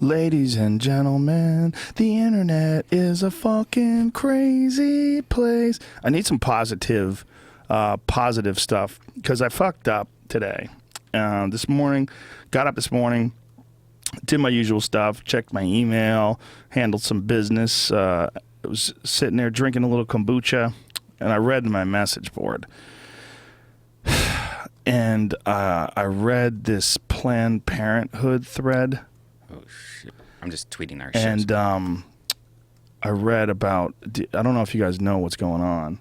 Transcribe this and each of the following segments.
Ladies and gentlemen, the internet is a fucking crazy place. I need some positive stuff because I fucked up today. This morning, got up this morning, did my usual stuff, checked my email, handled some business. I was sitting there drinking a little kombucha, and I read my message board. And I read this Planned Parenthood thread. Oh, shit. I'm just tweeting our shit. And I read about, I don't know if you guys know what's going on.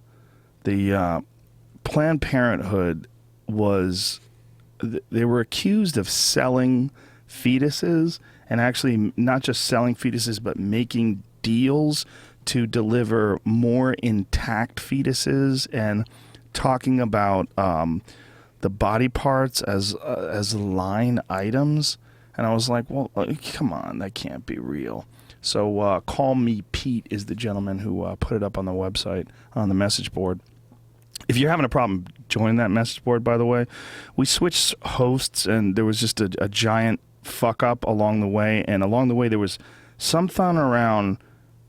The Planned Parenthood they were accused of selling fetuses, and actually not just selling fetuses, but making deals to deliver more intact fetuses and talking about the body parts as line items. And I was like, well, come on, that can't be real. So Call Me Pete is the gentleman who put it up on the website, on the message board. If you're having a problem joining that message board, by the way, we switched hosts, and there was just a giant fuck up along the way. And along the way, there was something around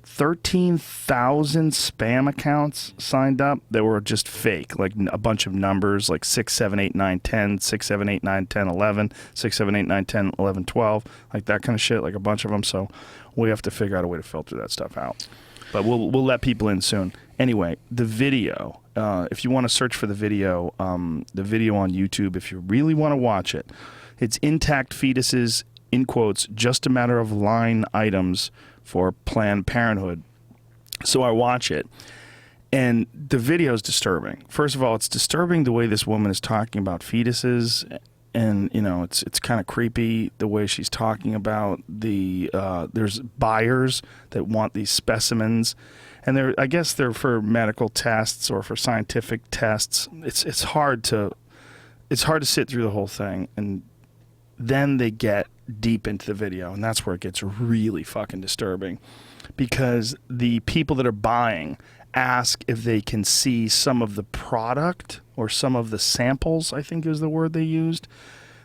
13,000 spam accounts signed up that were just fake, like a bunch of numbers, like 6, 7, 8, 9, 10, 6, 7, 8, 9, 10, 11, 6, 7, 8, 9, 10, 11, 12, like that kind of shit, like a bunch of them. So we have to figure out a way to filter that stuff out. But we'll let people in soon. Anyway, the video, if you want to search for the video on YouTube, if you really want to watch it, it's Intact Fetuses, in quotes, just a matter of line items for Planned Parenthood. So I watch it, and the video is disturbing. First of all, it's disturbing the way this woman is talking about fetuses, and it's kind of creepy the way she's talking about there's buyers that want these specimens, and I guess they're for medical tests or for scientific tests. It's hard to sit through the whole thing, and then they get deep into the video, and that's where it gets really fucking disturbing, because the people that are buying ask if they can see some of the product or some of the samples, I think is the word they used.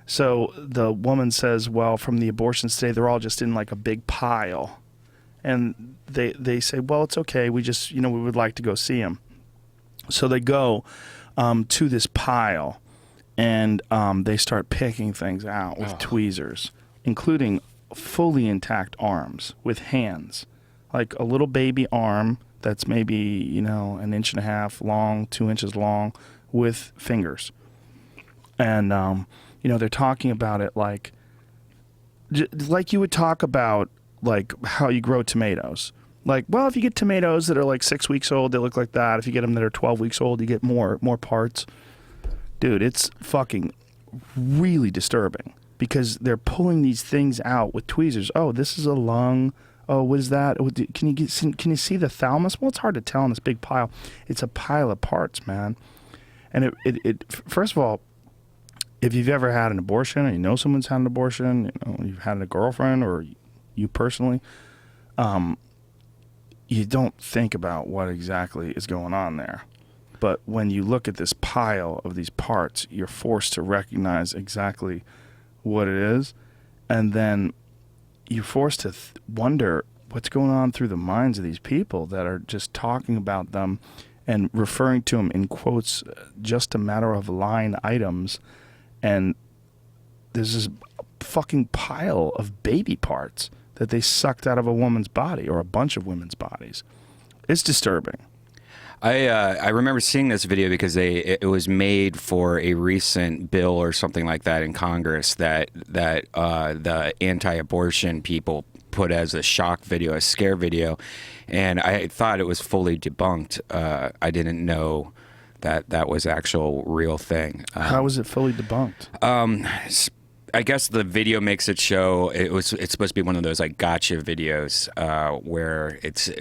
So the woman says, well, from the abortions today, they're all just in like a big pile, and they say, well, it's okay, we just we would like to go see them. So they go to this pile, and they start picking things out with tweezers, including fully intact arms with hands, like a little baby arm that's maybe, an inch and a half long, 2 inches long, with fingers. And, they're talking about it like you would talk about, like, how you grow tomatoes. Like, well, if you get tomatoes that are like 6 weeks old, they look like that. If you get them that are 12 weeks old, you get more parts. Dude, it's fucking really disturbing, because they're pulling these things out with tweezers. Oh, this is a lung. Oh, what is that? Oh, can you see the thalamus? Well, it's hard to tell in this big pile. It's a pile of parts, man. And it first of all, if you've ever had an abortion, or you know someone's had an abortion, you've had a girlfriend, or you personally, you don't think about what exactly is going on there. But when you look at this pile of these parts, you're forced to recognize exactly what it is, and then you're forced to wonder what's going on through the minds of these people that are just talking about them and referring to them in quotes, just a matter of line items. And there's this fucking pile of baby parts that they sucked out of a woman's body, or a bunch of women's bodies. It's disturbing. I remember seeing this video because it was made for a recent bill or something like that in Congress that the anti-abortion people put as a shock video, a scare video, and I thought it was fully debunked. I didn't know that was actual real thing. How was it fully debunked? I guess the video makes it show it's supposed to be one of those like gotcha videos where it's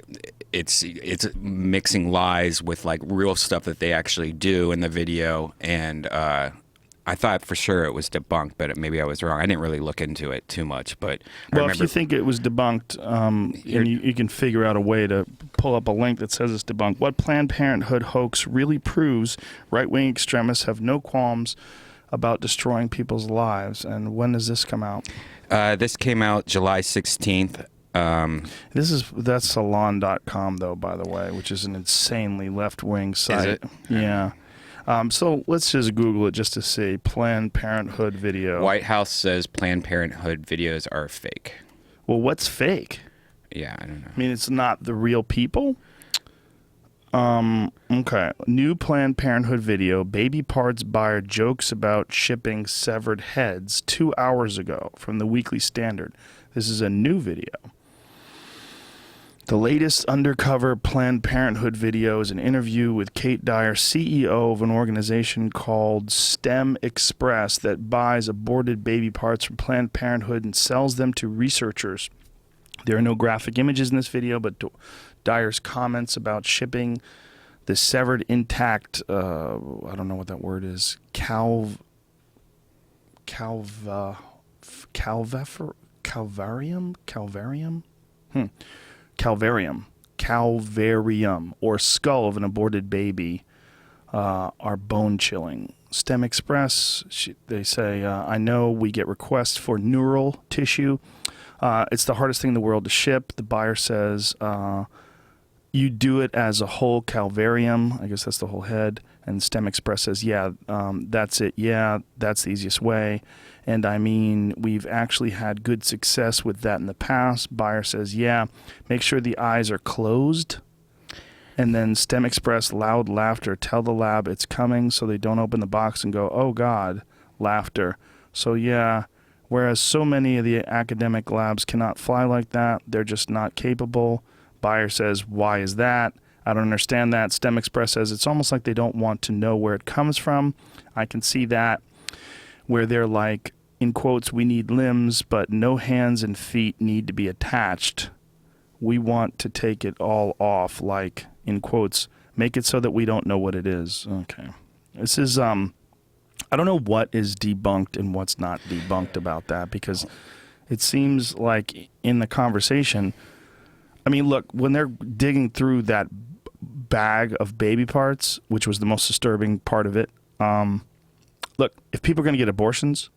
mixing lies with like real stuff that they actually do in the video, and I thought for sure it was debunked, but maybe I was wrong. I didn't really look into it too much, but if you think it was debunked, and you can figure out a way to pull up a link that says it's debunked. What Planned Parenthood hoax really proves: right-wing extremists have no qualms about destroying people's lives. And when does this come out? This came out July 16th. That's salon.com, though, by the way, which is an insanely left-wing site. Is it? Yeah. So let's just Google it just to see. Planned Parenthood video. White House says Planned Parenthood videos are fake. Well, what's fake? Yeah, I don't know. I mean, it's not the real people? Okay. New Planned Parenthood video. Baby parts buyer jokes about shipping severed heads 2 hours ago from the Weekly Standard. This is a new video. The latest undercover Planned Parenthood video is an interview with Kate Dyer, CEO of an organization called STEM Express that buys aborted baby parts from Planned Parenthood and sells them to researchers. There are no graphic images in this video, but Dyer's comments about shipping the severed intact, I don't know what that word is, calvarium? Calvarium, or skull of an aborted baby, are bone-chilling. STEM Express, they say, I know we get requests for neural tissue. It's the hardest thing in the world to ship. The buyer says, you do it as a whole calvarium. I guess that's the whole head. And STEM Express says, yeah, that's it. Yeah, that's the easiest way. And I mean, we've actually had good success with that in the past. Buyer says, yeah, make sure the eyes are closed. And then STEM Express, loud laughter, tell the lab it's coming so they don't open the box and go, oh God, laughter. So yeah, whereas so many of the academic labs cannot fly like that, they're just not capable. Buyer says, why is that? I don't understand that. STEM Express says it's almost like they don't want to know where it comes from. I can see that, where they're like, in quotes, we need limbs, but no hands and feet need to be attached. We want to take it all off, like, in quotes, make it so that we don't know what it is. Okay. This is, I don't know what is debunked and what's not debunked about that, because it seems like in the conversation, I mean, look, when they're digging through that bag of baby parts, which was the most disturbing part of it, look, if people are going to get abortions,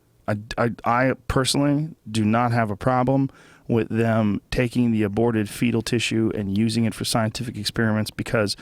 I personally do not have a problem with them taking the aborted fetal tissue and using it for scientific experiments, because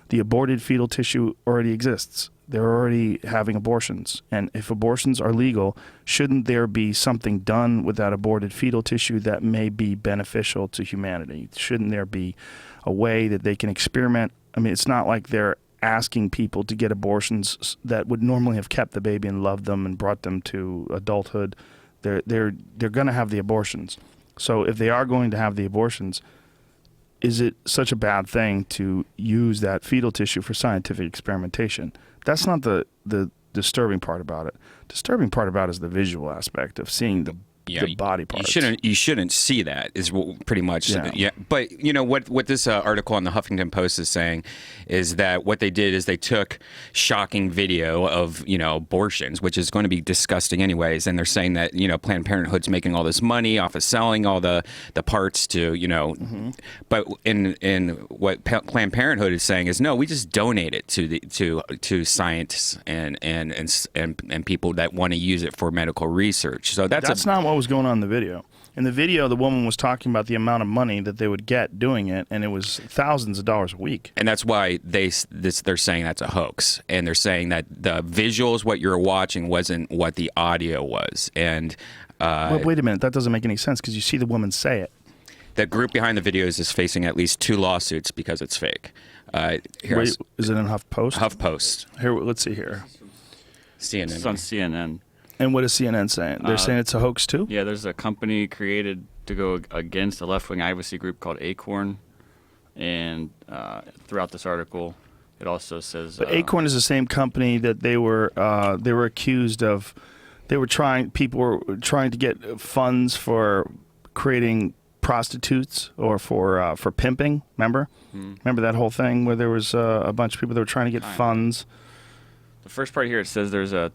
the aborted fetal tissue already exists. They're already having abortions. And if abortions are legal, shouldn't there be something done with that aborted fetal tissue that may be beneficial to humanity? Shouldn't there be a way that they can experiment? I mean, it's not like they're asking people to get abortions that would normally have kept the baby and loved them and brought them to adulthood. They're going to have the abortions. So if they are going to have the abortions, is it such a bad thing to use that fetal tissue for scientific experimentation? That's not the disturbing part about it. Disturbing part about it is the visual aspect of seeing the body parts. You shouldn't see that is pretty much yeah. But you know what this article on the Huffington Post is saying is that what they did is they took shocking video of abortions, which is going to be disgusting anyways, and they're saying that Planned Parenthood's making all this money off of selling all the parts to but in what Planned Parenthood is saying is no, we just donate it to scientists and people that want to use it for medical research. So that's not what was going on in the video. In the video, the woman was talking about the amount of money that they would get doing it, and it was thousands of dollars a week. And that's why they're saying that's a hoax, and they're saying that the visuals, what you're watching, wasn't what the audio was. And but wait a minute, that doesn't make any sense because you see the woman say it. The group behind the videos is facing at least 2 lawsuits because it's fake. Wait, is it in HuffPost? HuffPost. Here, let's see here. CNN. It's on CNN. And what is CNN saying? They're saying it's a hoax too? Yeah, there's a company created to go against a left-wing advocacy group called Acorn. And throughout this article, it also says... But Acorn is the same company that they were accused of... People were trying to get funds for creating prostitutes or for pimping, remember? Remember that whole thing where there was a bunch of people that were trying to get funds? The first part here, it says there's a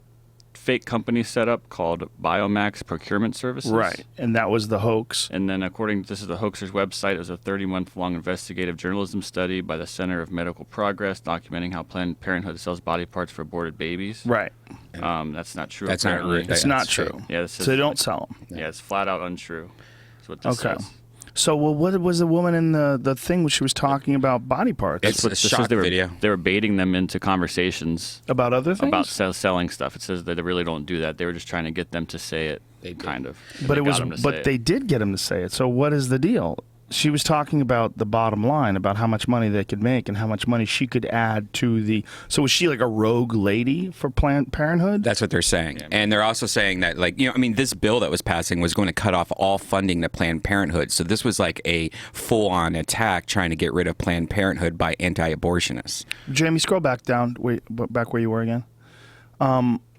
fake company set up called Biomax Procurement Services. Right, and that was the hoax. And then this is the hoaxer's website. It was a 30-month-long investigative journalism study by the Center of Medical Progress documenting how Planned Parenthood sells body parts for aborted babies. Right. That's not true. That's not apparently. right. It's Yeah, not that's true. fake. Yeah, this So they don't sell them. Yeah, it's flat out untrue. That's what this Okay. says. So, well, what was the woman in the thing when she was talking about body parts? It's What a this shock says they were, video. They were baiting them into conversations About other things? about selling stuff. It says that they really don't do that. They were just trying to get them to say it, kind of. And But they it got was, them to say but it. they did get him to say it. So what is the deal? She was talking about the bottom line, about how much money they could make and how much money she could add to the. So was she like a rogue lady for Planned Parenthood? That's what they're saying. And they're also saying that, like, I mean, this bill that was passing was going to cut off all funding to Planned Parenthood. So this was like a full-on attack trying to get rid of Planned Parenthood by anti-abortionists. Jamie, scroll back down, back where you were again.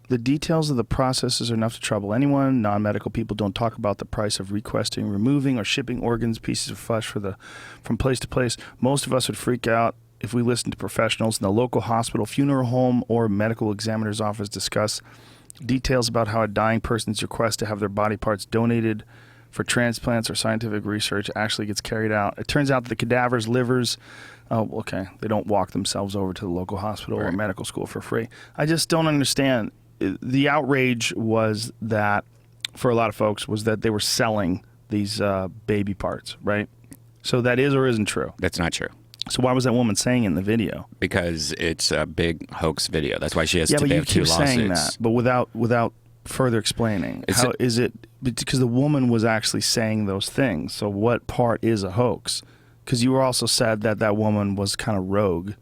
The details of the processes are enough to trouble anyone. Non-medical people don't talk about the price of requesting, removing, or shipping organs, pieces of flesh from place to place. Most of us would freak out if we listened to professionals in the local hospital, funeral home, or medical examiner's office discuss details about how a dying person's request to have their body parts donated for transplants or scientific research actually gets carried out. It turns out that the cadavers, livers, they don't walk themselves over to the local hospital or medical school for free. I just don't understand. The outrage was that, for a lot of folks, was that they were selling these baby parts, right? So that is or isn't true. That's not true. So why was that woman saying in the video? Because it's a big hoax video. That's why she has Yeah, to but you have two keep lawsuits. saying that, but without further explaining. It's How is it? Because the woman was actually saying those things. So what part is a hoax? Because you also said that that woman was kind of rogue.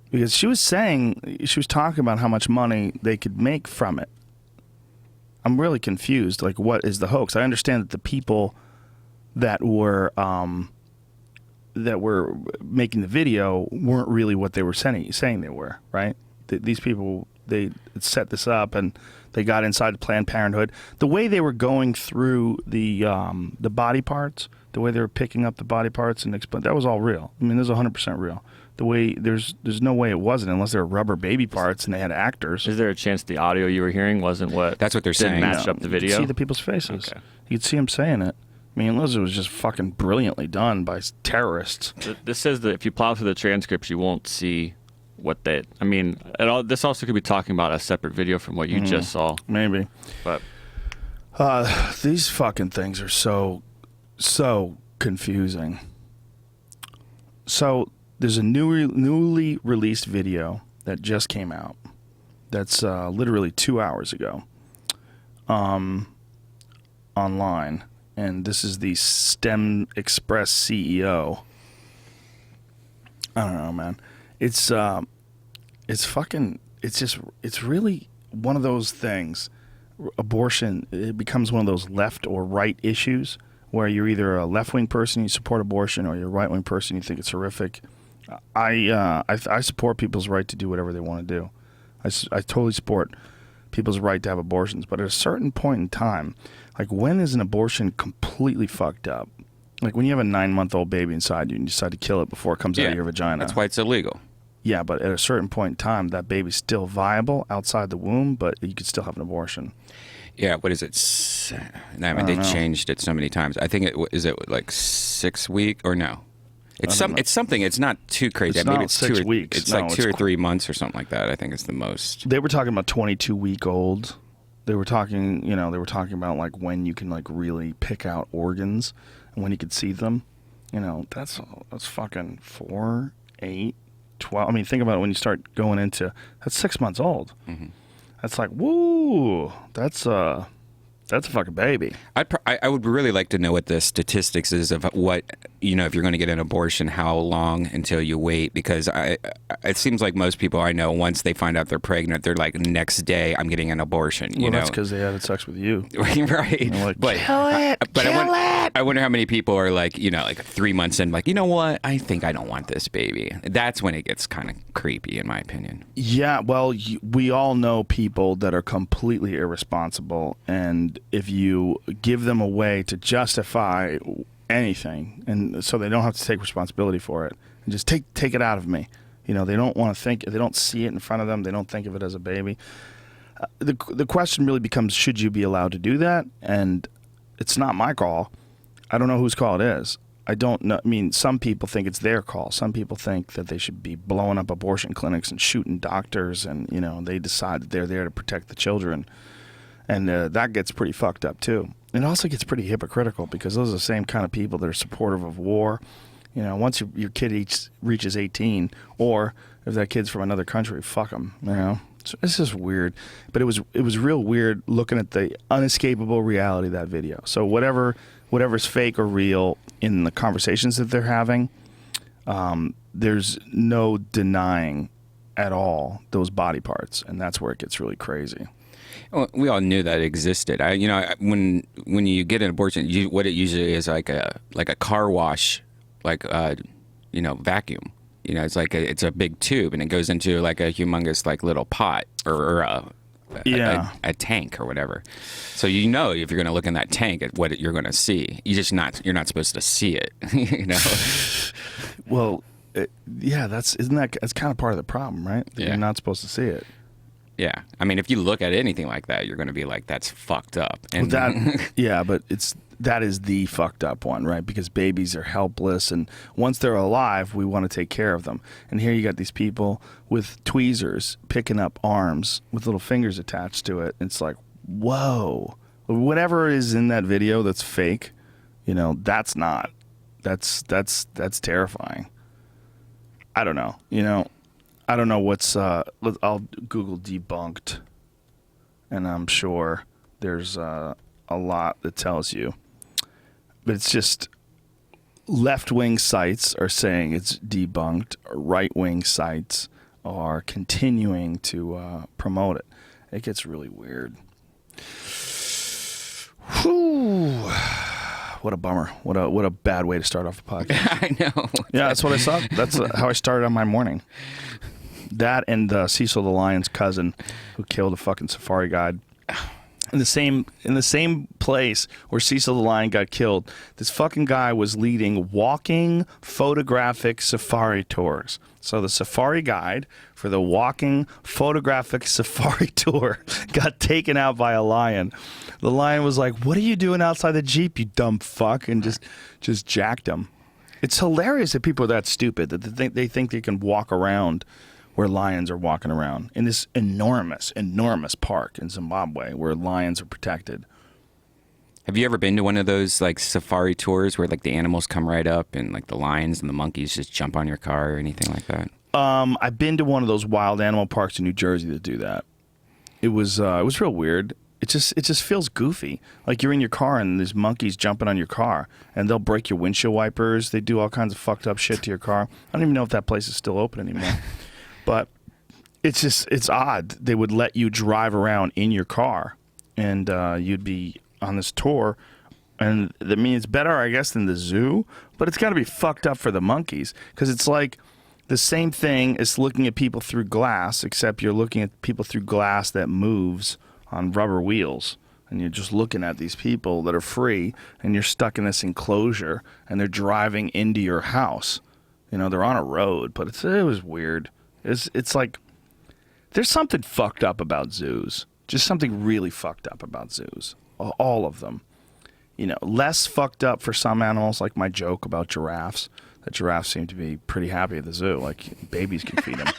Because she was talking about how much money they could make from it. I'm really confused. Like, what is the hoax? I understand that the people that were making the video weren't really what they were saying they were, right? These people, they set this up and they got inside Planned Parenthood. The way they were going through the body parts, the way they were picking up the body parts and explain, that was all real. I mean, this is 100% real. The way there's no way it wasn't unless they were rubber baby parts and they had actors. Is there a chance the audio you were hearing wasn't what? That's what they're saying. Didn't match up the video. You could see the people's faces. Okay. You could see them saying it. I mean, unless it was just fucking brilliantly done by terrorists. This says that if you plow through the transcripts, you won't see what they. I mean, this also could be talking about a separate video from what you just saw. Maybe. But These fucking things are so confusing. So there's a newly released video that just came out. That's literally 2 hours ago. Online, and this is the STEM Express CEO. I don't know, man. It's really one of those things. Abortion, it becomes one of those left or right issues where you're either a left-wing person, you support abortion, or you're a right-wing person, you think it's horrific. I support people's right to do whatever they want to do. I totally support people's right to have abortions, but at a certain point in time, like, when is an abortion completely fucked up? Like when you have a 9-month-old baby inside you and you decide to kill it before it comes out of your vagina. That's why it's illegal. Yeah, but at a certain point in time, that baby's still viable outside the womb, but you could still have an abortion. Yeah, what is it? I mean, they changed it so many times. I think is it like 6 weeks or no? It's something. It's not too crazy. It's Maybe not it's 6 weeks. It's No, like 2 or 3 months or something like that. I think it's the most. They were talking about 22-week-old. They were talking about like when you can like really pick out organs and when you could see them. That's fucking 4, 8, 12. I mean, think about it when you start going into, that's 6 months old. Mm-hmm. That's like, woo, that's a fucking baby. I would really like to know what the statistics is of what, if you're going to get an abortion, how long until you wait, because it seems like most people I know, once they find out they're pregnant, they're like, next day I'm getting an abortion. Well, that's because they had sex with you. Right. Like, but, kill it, I wonder how many people are like, like 3 months in, like, you know what? I think I don't want this baby. That's when it gets kind of creepy, in my opinion. Yeah, well, we all know people that are completely irresponsible, and if you give them a way to justify anything, and so they don't have to take responsibility for it, and just take it out of me. They don't want to think, they don't see it in front of them, they don't think of it as a baby. The question really becomes, should you be allowed to do that? And it's not my call. I don't know whose call it is. I don't know. I mean, some people think it's their call. Some people think that they should be blowing up abortion clinics and shooting doctors, and they decide that they're there to protect the children, and that gets pretty fucked up too. It also gets pretty hypocritical because those are the same kind of people that are supportive of war. Once your kid reaches 18, or if that kid's from another country, fuck them. It's just weird. But it was real weird looking at the unescapable reality of that video. So whatever's fake or real in the conversations that they're having, there's no denying at all those body parts, and that's where it gets really crazy. Well, we all knew that existed. When you get an abortion, what it usually is like a car wash, vacuum. It's a big tube, and it goes into like a humongous little pot or a tank or whatever. So if you're going to look in that tank at what you're going to see. You're not supposed to see it. Well, that's kind of part of the problem, right? Yeah. You're not supposed to see it. Yeah, I mean, if you look at anything like that, you're going to be like, "That's fucked up." And but that is the fucked up one, right? Because babies are helpless, and once they're alive, we want to take care of them. And here you got these people with tweezers picking up arms with little fingers attached to it. It's like, whoa! Whatever is in that video that's fake, that's not. That's terrifying. I don't know. I don't know what's. I'll Google debunked, and I'm sure there's a lot that tells you. But it's just left-wing sites are saying it's debunked. Right-wing sites are continuing to promote it. It gets really weird. Whew. What a bummer. What a bad way to start off a podcast. I know. Yeah, that's what I saw. That's how I started on my morning. That and Cecil the Lion's cousin, who killed a fucking safari guide. In the same place where Cecil the Lion got killed, this fucking guy was leading walking photographic safari tours. So the safari guide for the walking photographic safari tour got taken out by a lion. The lion was like, "What are you doing outside the Jeep, you dumb fuck?" and just jacked him. It's hilarious that people are that stupid that they think they can walk around where lions are walking around in this enormous park in Zimbabwe where lions are protected. Have you ever been to one of those safari tours where the animals come right up and the lions and the monkeys just jump on your car or anything like that? I've been to one of those wild animal parks in New Jersey that do that. It was real weird. It just feels goofy. Like you're in your car and there's monkeys jumping on your car and they'll break your windshield wipers. They do all kinds of fucked up shit to your car. I don't even know if that place is still open anymore. But it's odd. They would let you drive around in your car, and you'd be on this tour. And I mean, it's better, I guess, than the zoo, but it's got to be fucked up for the monkeys because it's like the same thing as looking at people through glass, except you're looking at people through glass that moves on rubber wheels. And you're just looking at these people that are free, and you're stuck in this enclosure, and they're driving into your house. They're on a road, but it was weird. It's like there's something fucked up about zoos. Just something really fucked up about zoos. All of them. Less fucked up for some animals, like my joke about giraffes. That giraffes seem to be pretty happy at the zoo. Like babies can feed them.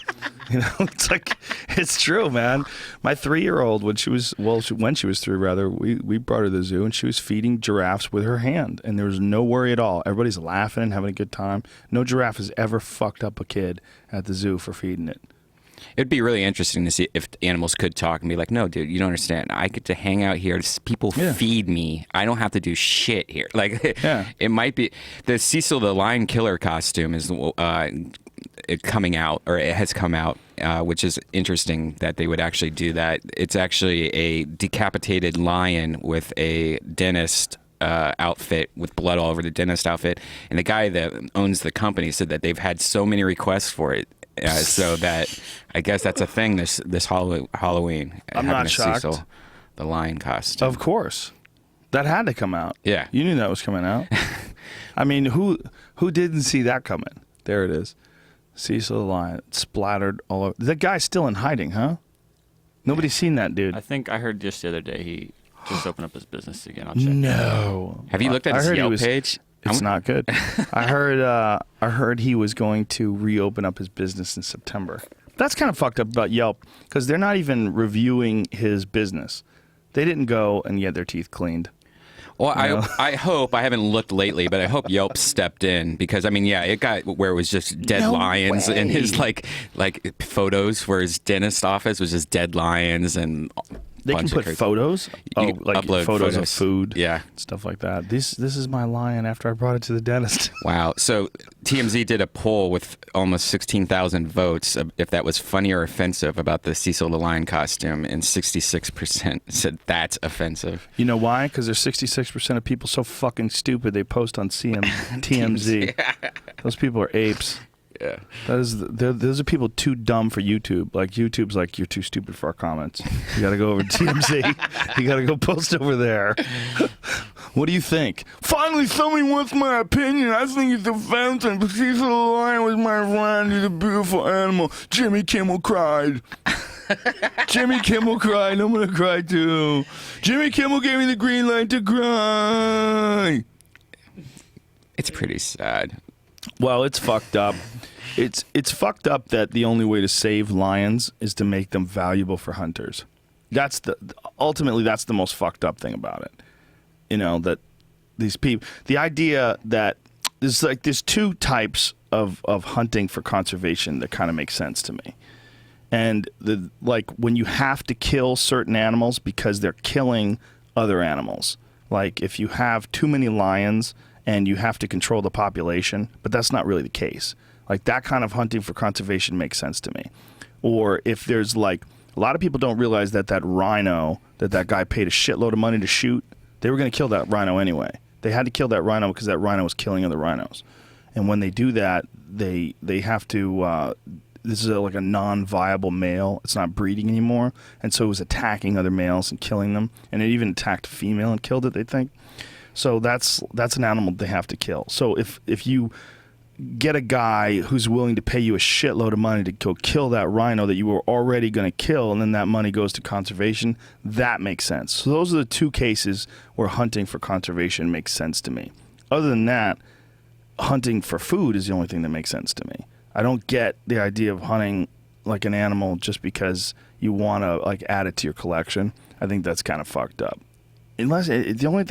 It's true, man. My 3-year-old, when she was 3, rather, we brought her to the zoo and she was feeding giraffes with her hand, and there was no worry at all. Everybody's laughing and having a good time. No giraffe has ever fucked up a kid at the zoo for feeding it. It'd be really interesting to see if animals could talk and be like, "No, dude, you don't understand. I get to hang out here. People feed me. I don't have to do shit here." It might be the Cecil the Lion Killer costume is coming out, or it has come out, which is interesting that they would actually do that. It's actually a decapitated lion with a dentist outfit with blood all over the dentist outfit, and the guy that owns the company said that they've had so many requests for it. So that I guess that's a thing this Halloween. I'm not shocked. Cecil the Lion costume. Of course, that had to come out. Yeah, you knew that was coming out. I mean, who didn't see that coming? There it is, Cecil the Lion splattered all over. That guy's still in hiding, huh? Nobody's seen that dude. I think I heard just the other day he just opened up his business again. I'll check. No. Have you looked at his Yelp page? It's not good. I heard he was going to reopen up his business in September. That's kind of fucked up about Yelp because they're not even reviewing his business. They didn't go and get their teeth cleaned. Well, I hope, I haven't looked lately, but I hope Yelp stepped in because, I mean, yeah, it got where it was just dead lions in his like photos where his dentist office was just dead lions and they can put photos? Oh, like upload photos of food. Yeah. Stuff like that. This is my lion after I brought it to the dentist. Wow. So TMZ did a poll with almost 16,000 votes if that was funny or offensive about the Cecil the Lion costume, and 66% said that's offensive. You know why? Because there's 66% of people so fucking stupid they post on TMZ. Those people are apes. Yeah. Those are people too dumb for YouTube. Like, YouTube's like, you're too stupid for our comments. You got to go over to TMZ. You got to go post over there. What do you think? Finally, somebody wants my opinion. I think it's offensive. Cecil the Lion was my friend. He's a beautiful animal. Jimmy Kimmel cried. Jimmy Kimmel cried. I'm going to cry too. Jimmy Kimmel gave me the green light to cry. It's pretty sad. Well, it's fucked up. It's fucked up that the only way to save lions is to make them valuable for hunters. Ultimately that's the most fucked up thing about it. You know, that these people, the idea that there's two types of hunting for conservation that kind of make sense to me. And like when you have to kill certain animals because they're killing other animals. Like if you have too many lions and you have to control the population, but that's not really the case. Like that kind of hunting for conservation makes sense to me. Or if there's like, a lot of people don't realize that rhino that guy paid a shitload of money to shoot, they were going to kill that rhino anyway. They had to kill that rhino because that rhino was killing other rhinos. And when they do that, they have to, this is like a non-viable male. It's not breeding anymore. And so it was attacking other males and killing them. And it even attacked a female and killed it, they think. So that's an animal they have to kill. So if you get a guy who's willing to pay you a shitload of money to go kill that rhino that you were already going to kill, and then that money goes to conservation, that makes sense. So those are the two cases where hunting for conservation makes sense to me. Other than that, hunting for food is the only thing that makes sense to me. I don't get the idea of hunting like an animal just because you want to like add it to your collection. I think that's kind of fucked up. Unless the only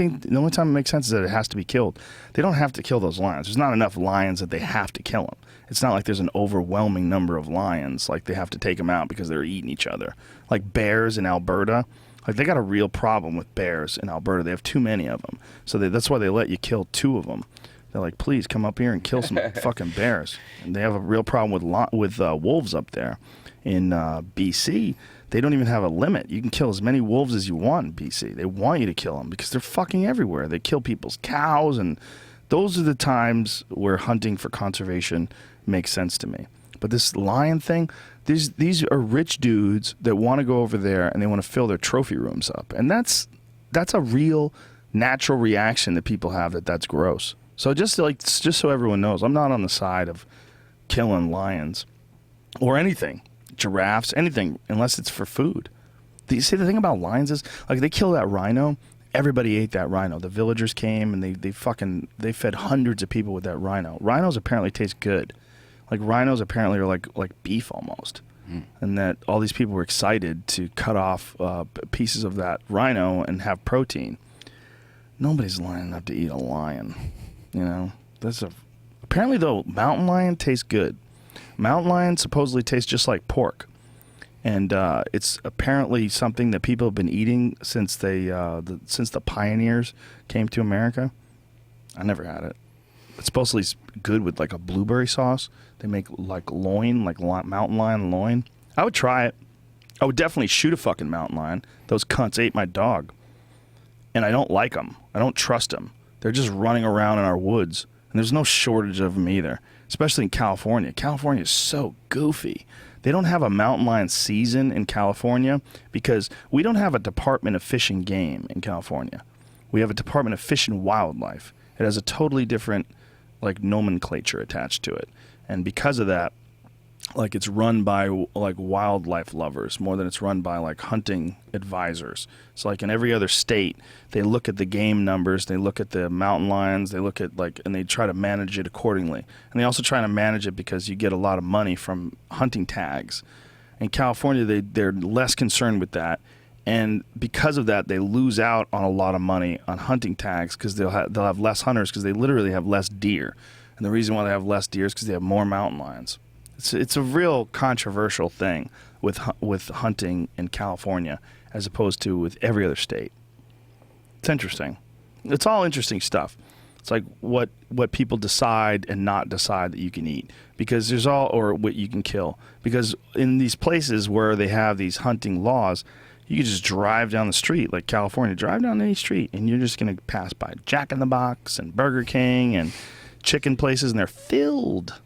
time it makes sense is that it has to be killed. They don't have to kill those lions. There's not enough lions that they have to kill them. It's not like there's an overwhelming number of lions. Like they have to take them out because they're eating each other. Like bears in Alberta, like they got a real problem with bears in Alberta. They have too many of them, so that's why they let you kill 2 of them. They're like, please come up here and kill some fucking bears. And they have a real problem with wolves up there in BC. They don't even have a limit. You can kill as many wolves as you want in BC. They want you to kill them because they're fucking everywhere. They kill people's cows, and those are the times where hunting for conservation makes sense to me. But this lion thing, these are rich dudes that want to go over there and they want to fill their trophy rooms up. And that's a real natural reaction that people have that's gross. So just so everyone knows, I'm not on the side of killing lions or anything. Giraffes, anything, unless it's for food. You see, the thing about lions is, like, they kill that rhino, everybody ate that rhino. The villagers came and they fed hundreds of people with that rhino. Rhinos apparently taste good. Like, rhinos apparently are like beef almost. And that all these people were excited to cut off pieces of that rhino and have protein. Nobody's lining up to eat a lion, you know? Apparently, though, mountain lion tastes good. Mountain lion supposedly tastes just like pork, and it's apparently something that people have been eating since since the pioneers came to America. I never had it. It's supposedly good with like a blueberry sauce. They make like loin, like mountain lion loin. I would try it. I would definitely shoot a fucking mountain lion. Those cunts ate my dog, and I don't like them. I don't trust them. They're just running around in our woods, and there's no shortage of them either. Especially in California. California is so goofy. They don't have a mountain lion season in California because we don't have a Department of Fish and Game in California. We have a Department of Fish and Wildlife. It has a totally different like nomenclature attached to it. And because of that, like it's run by like wildlife lovers more than it's run by like hunting advisors. So like in every other state, they look at the game numbers, they look at the mountain lions, they look at like, and they try to manage it accordingly. And they also try to manage it because you get a lot of money from hunting tags. In California, they're less concerned with that. And because of that, they lose out on a lot of money on hunting tags because they'll have less hunters because they literally have less deer. And the reason why they have less deer is because they have more mountain lions. It's a real controversial thing with hunting in California as opposed to with every other state. It's interesting. It's all interesting stuff. It's like what people decide and not decide that you can eat because there's or what you can kill. Because in these places where they have these hunting laws, you can just drive down the street, like California, drive down any street, and you're just going to pass by Jack in the Box and Burger King and chicken places, and they're filled.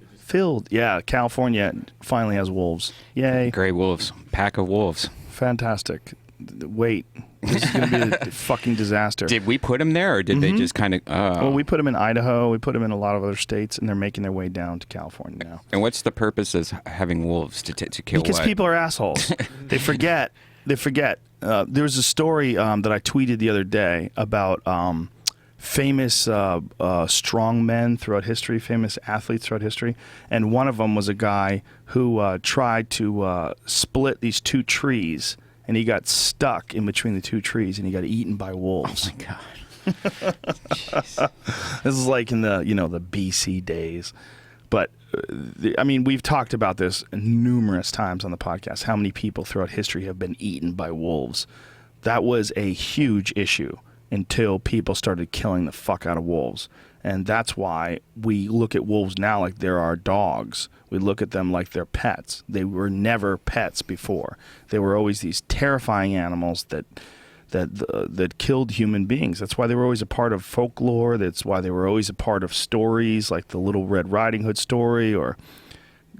Yeah, California finally has wolves. Yay. Gray wolves. Pack of wolves. Fantastic. Wait. This is going to be a fucking disaster. Did we put them there, or did they just kind of... Well, we put them in Idaho. We put them in a lot of other states, and they're making their way down to California now. And what's the purpose of having wolves to kill because what? People are assholes. They forget. There was a story that I tweeted the other day about... famous strong men throughout history, famous athletes throughout history, and one of them was a guy who tried to split these two trees, and he got stuck in between the two trees, and he got eaten by wolves. Oh my God! This is like in the the BC days, but I mean we've talked about this numerous times on the podcast. How many people throughout history have been eaten by wolves? That was a huge issue until people started killing the fuck out of wolves. And that's why we look at wolves now like they're our dogs. We look at them like they're pets. They were never pets before. They were always these terrifying animals that killed human beings. That's why they were always a part of folklore. That's why they were always a part of stories like the Little Red Riding Hood story or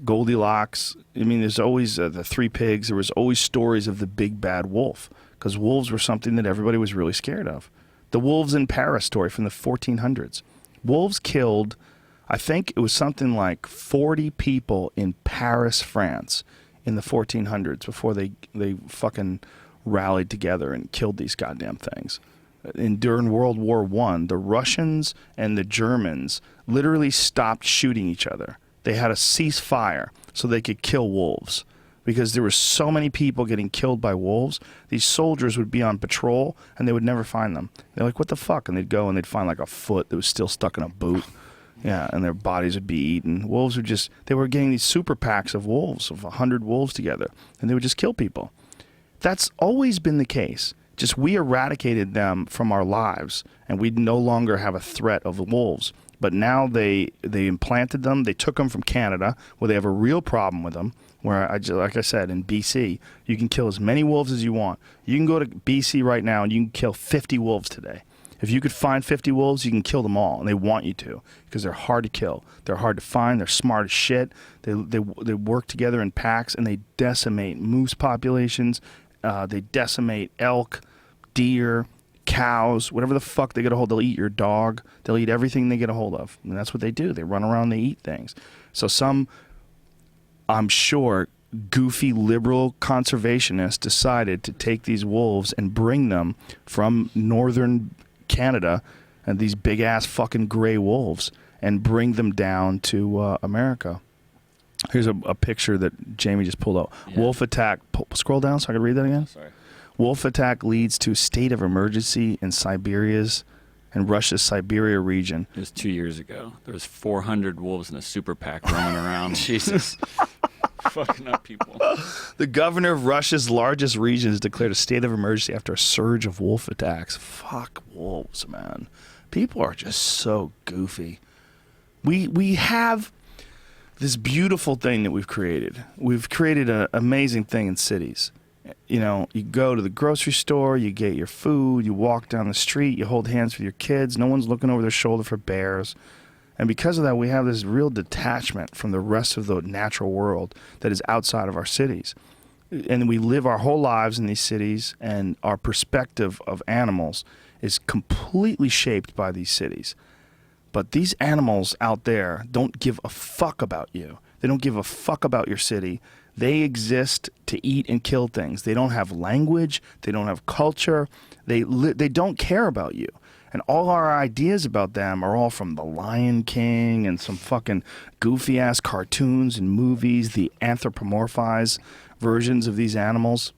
Goldilocks. I mean, there's always the Three Pigs. There was always stories of the big bad wolf because wolves were something that everybody was really scared of. The wolves in Paris story from the 1400s. Wolves killed, I think it was something like 40 people in Paris, France in the 1400s before they fucking rallied together and killed these goddamn things. And during World War I, the Russians and the Germans literally stopped shooting each other. They had a ceasefire so they could kill wolves. Because there were so many people getting killed by wolves, these soldiers would be on patrol and they would never find them. They're like, what the fuck? And they'd go and they'd find like a foot that was still stuck in a boot. Yeah, and their bodies would be eaten. Wolves would they were getting these super packs of wolves, of 100 wolves together, and they would just kill people. That's always been the case. Just we eradicated them from our lives and we no longer have a threat of the wolves. But now they implanted them. They took them from Canada where they have a real problem with them. Where, like I said, in BC, you can kill as many wolves as you want. You can go to BC right now and you can kill 50 wolves today. If you could find 50 wolves, you can kill them all, and they want you to because they're hard to kill. They're hard to find. They're smart as shit. They work together in packs, and they decimate moose populations. They decimate elk, deer, cows, whatever the fuck they get a hold of. They'll eat your dog. They'll eat everything they get a hold of, and that's what they do. They run around and they eat things. So I'm sure goofy liberal conservationists decided to take these wolves and bring them from northern Canada and these big ass fucking gray wolves and bring them down to America. Here's a picture that Jamie just pulled out. Yeah. Wolf attack. Scroll down so I can read that again. Sorry. Wolf attack leads to state of emergency in Russia's Siberia region. It was 2 years ago. There was 400 wolves in a super pack roaming around. Jesus. Fucking up people. The governor of Russia's largest region has declared a state of emergency after a surge of wolf attacks. Fuck wolves, man. People are just so goofy. We have this beautiful thing that we've created. We've created an amazing thing in cities. You know, you go to the grocery store, you get your food, you walk down the street, you hold hands with your kids. No one's looking over their shoulder for bears. And because of that, we have this real detachment from the rest of the natural world that is outside of our cities. And we live our whole lives in these cities, and our perspective of animals is completely shaped by these cities. But these animals out there don't give a fuck about you. They don't give a fuck about your city. They exist to eat and kill things. They don't have language. They don't have culture. They don't care about you. And all our ideas about them are all from The Lion King and some fucking goofy-ass cartoons and movies, the anthropomorphized versions of these animals.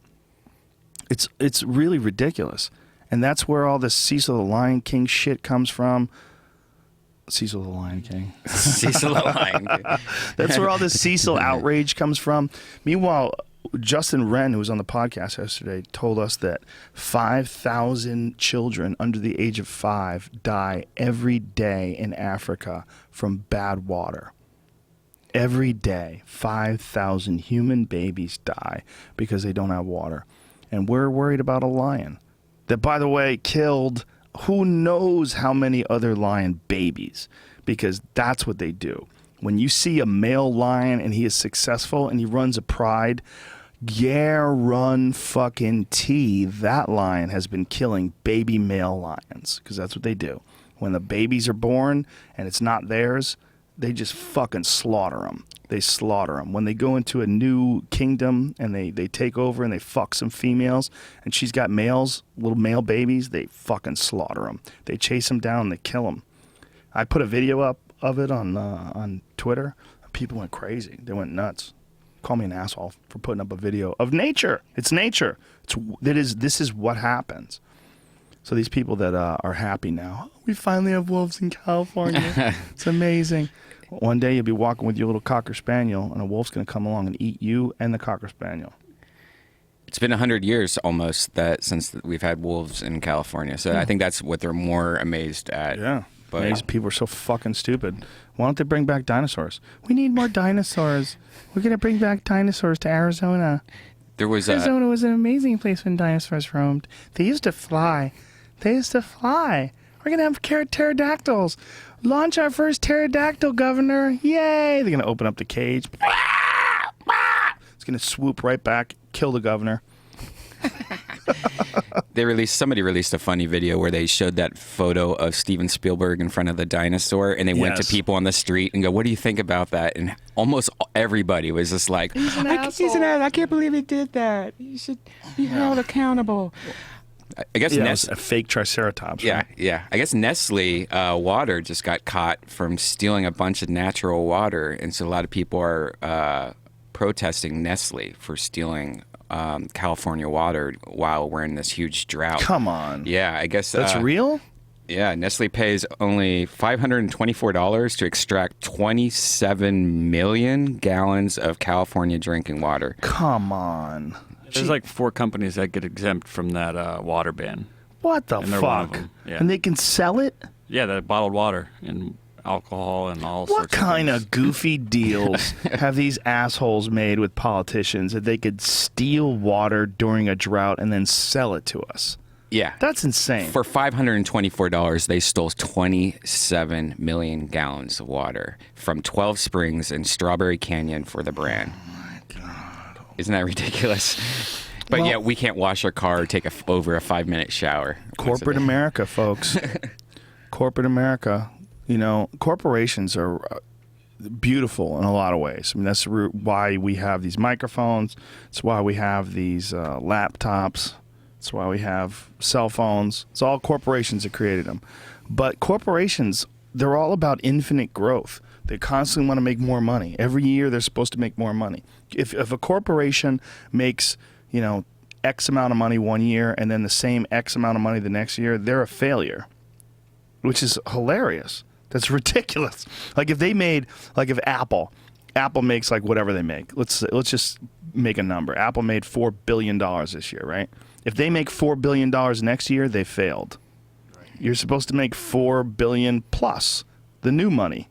It's really ridiculous. And that's where all this Cecil the Lion King shit comes from. Cecil the Lion King. Cecil the Lion King. That's where all this Cecil outrage comes from. Meanwhile, Justin Wren, who was on the podcast yesterday, told us that 5,000 children under the age of 5 die every day in Africa from bad water. Every day, 5,000 human babies die because they don't have water. And we're worried about a lion that, by the way, killed who knows how many other lion babies, because that's what they do. When you see a male lion and he is successful and he runs a pride, run fucking T, that lion has been killing baby male lions, because that's what they do. When the babies are born and it's not theirs, they just fucking slaughter them. They slaughter them. When they go into a new kingdom and they take over and they fuck some females and she's got males, little male babies, they fucking slaughter them. They chase them down and they kill them. I put a video up of it on Twitter. People went crazy. They went nuts. Call me an asshole for putting up a video of nature. It's nature. This is what happens. So these people that are happy now, we finally have wolves in California. It's amazing. One day you'll be walking with your little Cocker Spaniel, and a wolf's going to come along and eat you and the Cocker Spaniel. It's been 100 years almost since we've had wolves in California. So I think that's what they're more amazed at. Yeah. But These people are so fucking stupid. Why don't they bring back dinosaurs? We need more dinosaurs. We're going to bring back dinosaurs to Arizona. Arizona was an amazing place when dinosaurs roamed. They used to fly. We're going to have pterodactyls. Launch our first pterodactyl, Governor. Yay. They're going to open up the cage. It's going to swoop right back, kill the governor. Somebody released a funny video where they showed that photo of Steven Spielberg in front of the dinosaur, and they went to people on the street and go, "What do you think about that?" And almost everybody was just like, He's an asshole. I can't believe he did that. He should be held accountable. I guess It was a fake Triceratops. Yeah, right? yeah. I guess Nestle water just got caught from stealing a bunch of natural water, and so a lot of people are protesting Nestle for stealing California water while we're in this huge drought. Come on. Yeah, I guess That's real? Yeah, Nestle pays only $524 to extract 27 million gallons of California drinking water. Come on. There's like 4 companies that get exempt from that water ban. What the And they're one of fuck? them, yeah. And they can sell it? Yeah, the bottled water and alcohol and all What sorts kind of of goofy deals have these assholes made with politicians that they could steal water during a drought and then sell it to us? Yeah. That's insane. For $524, they stole 27 million gallons of water from 12 Springs and Strawberry Canyon for the brand. Oh my God. Isn't that ridiculous? But Well- yeah, we can't wash our car or take over a 5-minute shower. Corporate America, folks. Corporate America. You know, corporations are beautiful in a lot of ways. I mean, that's why we have these microphones. It's why we have these laptops. It's why we have cell phones. It's all corporations that created them. But corporations, they're all about infinite growth. They constantly want to make more money. Every year they're supposed to make more money. If a corporation makes, X amount of money one year and then the same X amount of money the next year, they're a failure, which is hilarious. That's ridiculous. Like if Apple makes like whatever they make. Let's just make a number. Apple made $4 billion this year, right? If they make $4 billion next year, they failed. You're supposed to make $4 billion plus the new money.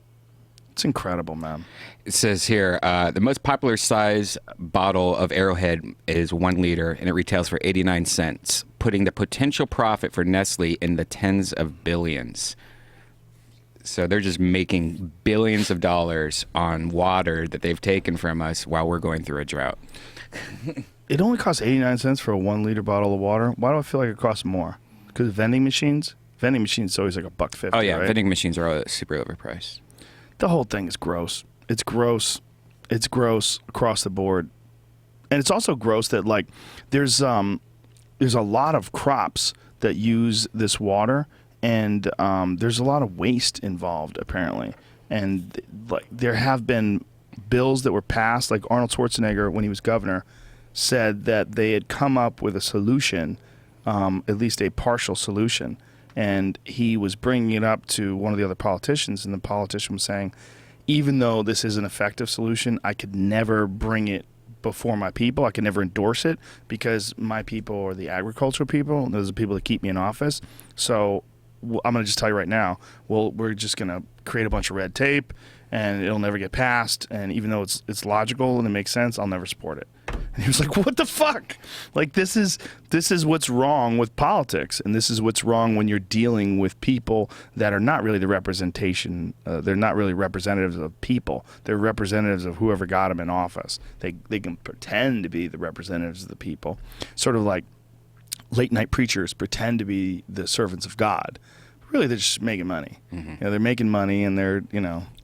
It's incredible, man. It says here, the most popular size bottle of Arrowhead is 1 liter, and it retails for 89 cents, putting the potential profit for Nestle in the tens of billions. So they're just making billions of dollars on water that they've taken from us while we're going through a drought. It only costs 89 cents for a 1 liter bottle of water. Why do I feel like it costs more? Because vending machines? Vending machines always like $1.50. Oh, yeah. Right? Vending machines are super overpriced. The whole thing is gross. It's gross. It's gross across the board, and it's also gross that like there's a lot of crops that use this water, and there's a lot of waste involved apparently, and like there have been bills that were passed, like Arnold Schwarzenegger when he was governor said that they had come up with a solution, at least a partial solution, and he was bringing it up to one of the other politicians, and the politician was saying, even though this is an effective solution, I could never bring it before my people. I could never endorse it because my people are the agricultural people. Those are the people that keep me in office. So I'm going to just tell you right now, well, we're just going to create a bunch of red tape and it'll never get passed. And even though it's logical and it makes sense, I'll never support it. And he was like, what the fuck? Like, this is what's wrong with politics. And this is what's wrong when you're dealing with people that are not really the representation. They're not really representatives of people. They're representatives of whoever got them in office. They can pretend to be the representatives of the people. Sort of like late night preachers pretend to be the servants of God. Really, they're just making money. Mm-hmm. You know, they're making money and they're,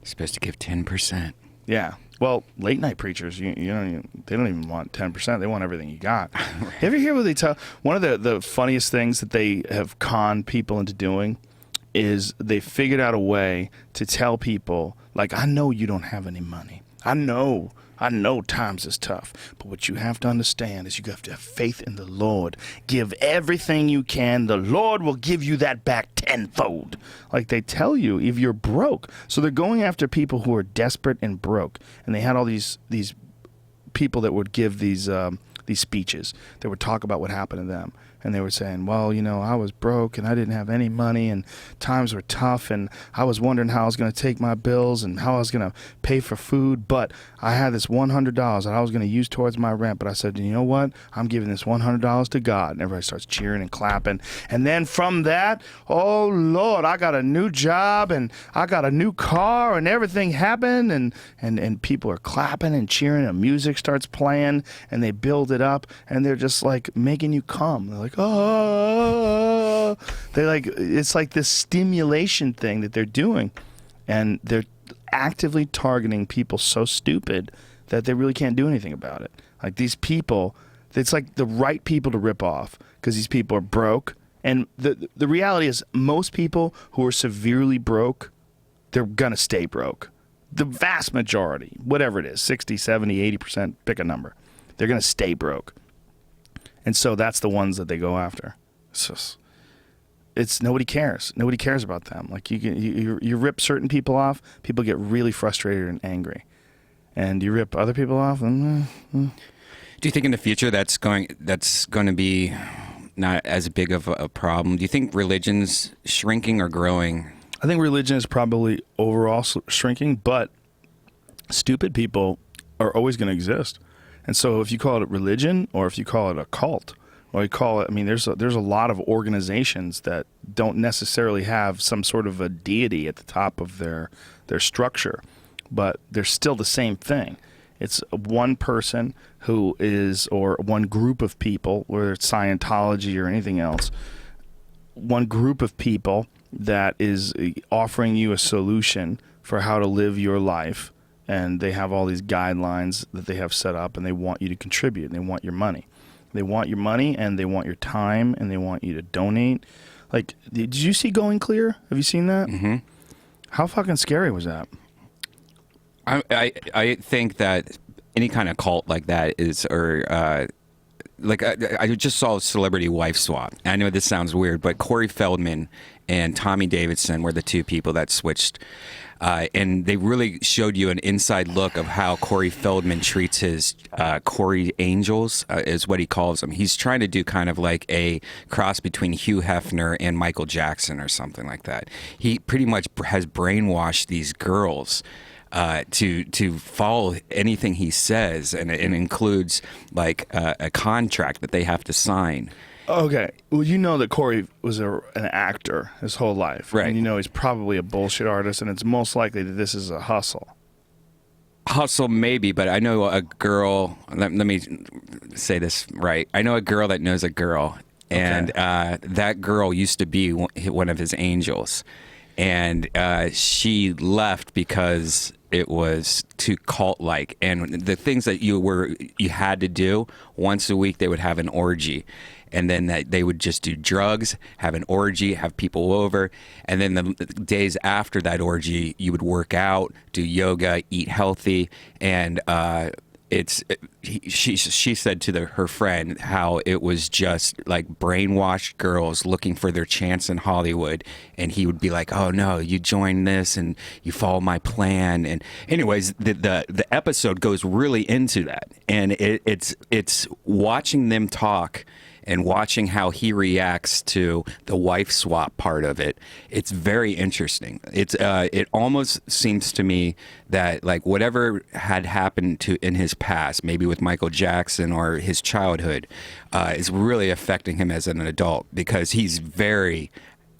supposed to give 10%. Yeah. Well, late night preachers, they don't even want 10%. They want everything you got. Right. Ever hear what they tell? One of the funniest things that they have conned people into doing is they figured out a way to tell people, like, I know you don't have any money. I know times is tough, but what you have to understand is you have to have faith in the Lord. Give everything you can. The Lord will give you that back tenfold. Like they tell you if you're broke. So they're going after people who are desperate and broke. And they had all these people that would give these speeches that would talk about what happened to them. And they were saying, well, I was broke and I didn't have any money and times were tough and I was wondering how I was going to take my bills and how I was going to pay for food. But I had this $100 that I was going to use towards my rent. But I said, you know what? I'm giving this $100 to God. And everybody starts cheering and clapping. And then from that, oh, Lord, I got a new job and I got a new car and everything happened. And people are clapping and cheering and music starts playing and they build it up and they're just like making you come. They're like, oh, it's like this stimulation thing that they're doing, and they're actively targeting people so stupid that they really can't do anything about it. Like these people, it's like the right people to rip off because these people are broke, and the reality is most people who are severely broke, they're gonna stay broke. The vast majority, whatever it is, 60, 70, 80%, pick a number, they're gonna stay broke. And so that's the ones that they go after. It's nobody cares. Nobody cares about them. Like you rip certain people off, people get really frustrated and angry. And you rip other people off, and Do you think in the future that's going to be not as big of a problem? Do you think religion's shrinking or growing? I think religion is probably overall shrinking, but stupid people are always going to exist. And so if you call it religion or if you call it a cult or you call it, there's a lot of organizations that don't necessarily have some sort of a deity at the top of their structure, but they're still the same thing. It's one person who is, or one group of people, whether it's Scientology or anything else, one group of people that is offering you a solution for how to live your life. And they have all these guidelines that they have set up, and they want you to contribute, and they want your money. They want your money, and they want your time, and they want you to donate. Like, did you see Going Clear? Have you seen that? Mm-hmm. How fucking scary was that? I think that any kind of cult like that is, I just saw Celebrity Wife Swap. I know this sounds weird, but Corey Feldman and Tommy Davidson were the two people that switched. And they really showed you an inside look of how Corey Feldman treats his Corey Angels, is what he calls them. He's trying to do kind of like a cross between Hugh Hefner and Michael Jackson or something like that. He pretty much has brainwashed these girls to follow anything he says, and it includes like a contract that they have to sign. Okay. Well, you know that Corey was an actor his whole life. Right. And you know he's probably a bullshit artist, and it's most likely that this is a hustle. Hustle, maybe, but I know a girl, let me say this right. I know a girl that knows a girl, and that girl used to be one of his angels. and she left because it was too cult-like, and the things that you had to do once a week, they would have an orgy, and then they would just do drugs, have an orgy, have people over, and then the days after that orgy, you would work out, do yoga, eat healthy, and she said to her friend how it was just like brainwashed girls looking for their chance in Hollywood, and he would be like, "Oh no, you join this and you follow my plan." And anyways, the episode goes really into that, and it's watching them talk and watching how he reacts to the wife swap part of it. It's very interesting. It almost seems to me that like whatever had happened in his past, maybe with Michael Jackson or his childhood, is really affecting him as an adult, because he's very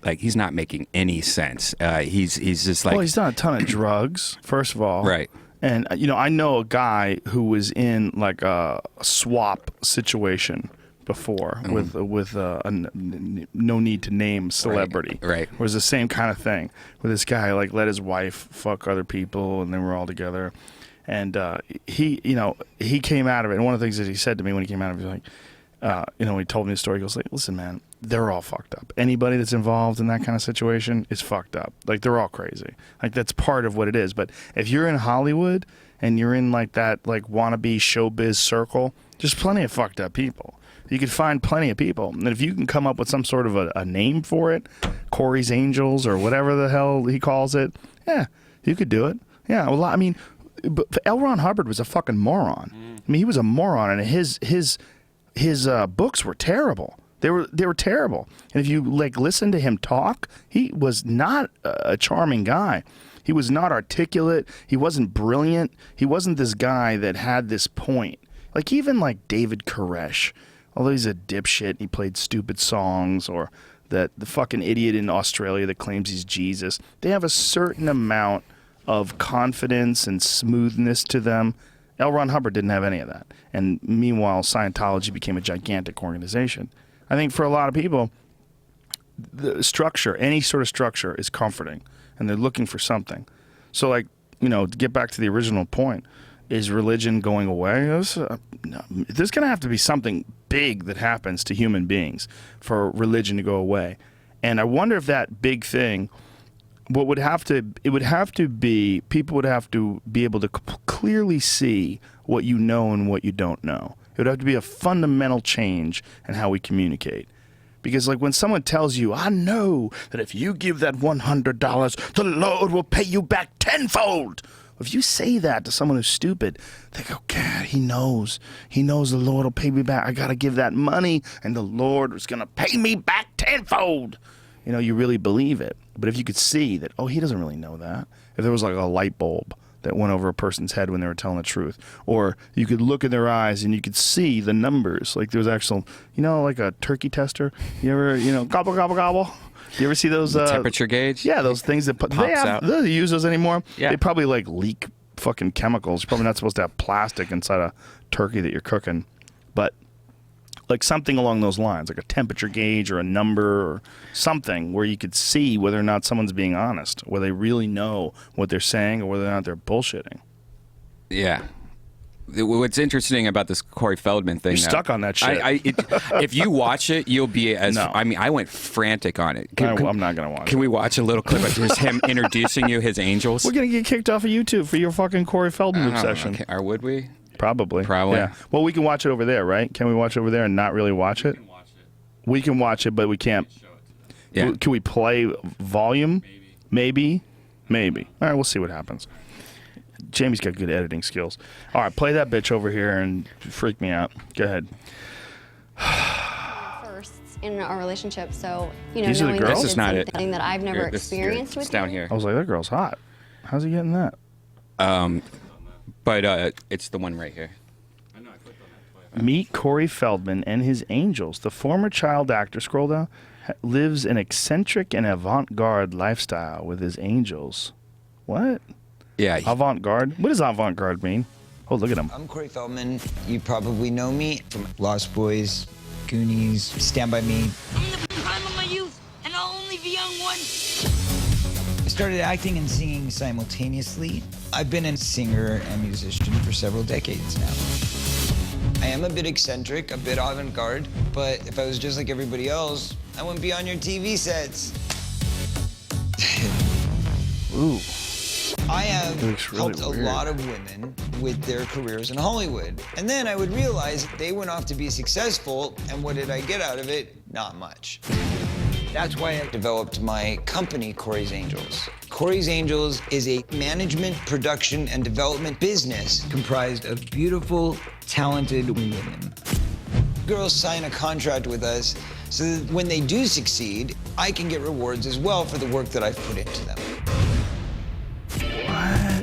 like, he's not making any sense. He's just like, well, he's done a ton of drugs, first of all, right. And I know a guy who was in like a swap situation before with no need to name celebrity. Right. It was the same kind of thing where this guy like let his wife fuck other people and they were all together, and he came out of it. And one of the things that he said to me when he came out of it, he was like, when he told me the story, he goes like, "Listen, man, they're all fucked up. Anybody that's involved in that kind of situation is fucked up. Like, they're all crazy. Like, that's part of what it is. But if you're in Hollywood and you're in like that like wannabe showbiz circle, there's plenty of fucked up people. You could find plenty of people. And if you can come up with some sort of a name for it, Corey's Angels or whatever the hell he calls it, yeah, you could do it. Yeah, well, I mean, but L. Ron Hubbard was a fucking moron. I mean, he was a moron, and his books were terrible. They were terrible. And if you like listen to him talk, he was not a charming guy. He was not articulate. He wasn't brilliant. He wasn't this guy that had this point. Like even like David Koresh, although he's a dipshit, he played stupid songs, or the fucking idiot in Australia that claims he's Jesus. They have a certain amount of confidence and smoothness to them. L. Ron Hubbard didn't have any of that. And meanwhile, Scientology became a gigantic organization. I think for a lot of people, the structure, any sort of structure, is comforting, and they're looking for something. So, like, to get back to the original point, is religion going away? There's going to have to be something big that happens to human beings for religion to go away. And I wonder if that big thing, people would have to be able to clearly see what you know and what you don't know. It would have to be a fundamental change in how we communicate. Because like when someone tells you, I know that if you give that $100, the Lord will pay you back tenfold. If you say that to someone who's stupid, they go, God, he knows the Lord will pay me back. I got to give that money and the Lord is going to pay me back tenfold. You really believe it. But if you could see that, he doesn't really know that. If there was like a light bulb that went over a person's head when they were telling the truth, or you could look in their eyes and you could see the numbers. Like there was actual, like a turkey tester. You ever, gobble, gobble, gobble. You ever see those? Temperature gauge? Yeah, those things that pops out. They use those anymore. Yeah. They probably like leak fucking chemicals. You're probably not supposed to have plastic inside a turkey that you're cooking. But like something along those lines, like a temperature gauge or a number or something where you could see whether or not someone's being honest, whether they really know what they're saying or whether or not they're bullshitting. Yeah. What's interesting about this Corey Feldman thing? You're stuck on that shit. If you watch it, you'll be as. No. I mean, I went frantic on it. I'm not going to watch it. Can we watch a little clip of just him introducing you his angels? We're going to get kicked off of YouTube for your fucking Corey Feldman obsession. Okay. Or would we? Probably. Yeah. Well, we can watch it over there, right? Can we watch it over there and not really watch it? We can watch it, but we can't. Yeah. Can we play volume? Maybe. All right, we'll see what happens. Jamie's got good editing skills. All right, play that bitch over here and freak me out. Go ahead. Firsts in our relationship, so These are the knowing girls? that This is not it. something that I've never This is experienced with it's down him. here. I was like, that girl's hot. How's he getting that? But it's the one right here. Meet Corey Feldman and his angels. The former child actor, scroll down, lives an eccentric and avant-garde lifestyle with his angels. What? Yeah. Avant-garde? What does avant-garde mean? Oh, look at him. I'm Corey Feldman. You probably know me from Lost Boys, Goonies, Stand By Me. I'm the prime of my youth, and I'll only be young one. started acting and singing simultaneously. I've been a singer and musician for several decades now. I am a bit eccentric, a bit avant-garde, but if I was just like everybody else, I wouldn't be on your TV sets. Ooh. I have looks really helped a weird. lot of women with their careers in Hollywood. And then I would realize they went off to be successful, and what did I get out of it? Not much. That's why I developed my company, Corey's Angels. Corey's Angels is a management, production, and development business comprised of beautiful, talented women. Girls sign a contract with us so that when they do succeed, I can get rewards as well for the work that I've put into them.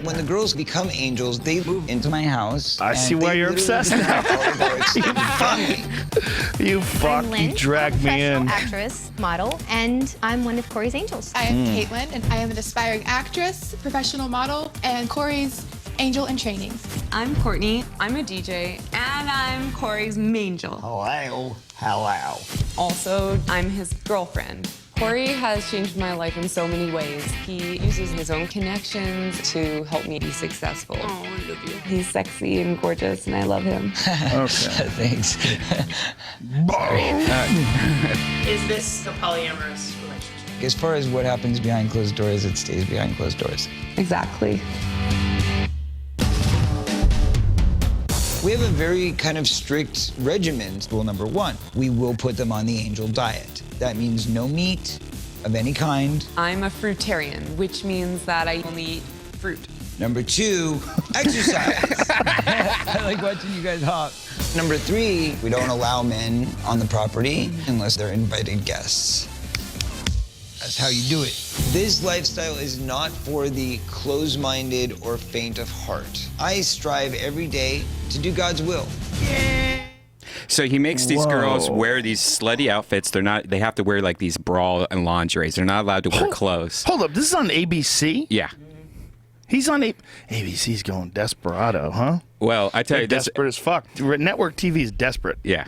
When the girls become angels, they move into my house. I and see why they you're literally obsessed become now. all of our extended family. You fuck, I'm Lynn, you dragged me professional in. actress, model, and I'm one of Corey's Angels. I am Caitlin, and I am an aspiring actress, professional model, and Corey's Angel in Training. I'm Courtney. I'm a DJ, and I'm Corey's Mangel. Hello, hello. Also, I'm his girlfriend. Corey has changed my life in so many ways. He uses his own connections to help me be successful. Oh, I love you. He's sexy and gorgeous, and I love him. Okay. Thanks. Is this a polyamorous relationship? As far as what happens behind closed doors, it stays behind closed doors. Exactly. We have a very kind of strict regimen. Rule number 1, we will put them on the angel diet. That means no meat of any kind. I'm a fruitarian, which means that I only eat fruit. Number 2, exercise. I like watching you guys hop. Number 3, we don't allow men on the property unless they're invited guests. That's how you do it. This lifestyle is not for the close-minded or faint of heart. I strive every day to do God's will. So he makes these Whoa. girls wear these slutty outfits. They have to wear like these bra and lingeries. They're not allowed to wear clothes. Hold up, this is on ABC? Yeah. He's on ABC's going desperado, huh? Well, I tell They're you, this. desperate as fuck. Network TV is desperate. Yeah.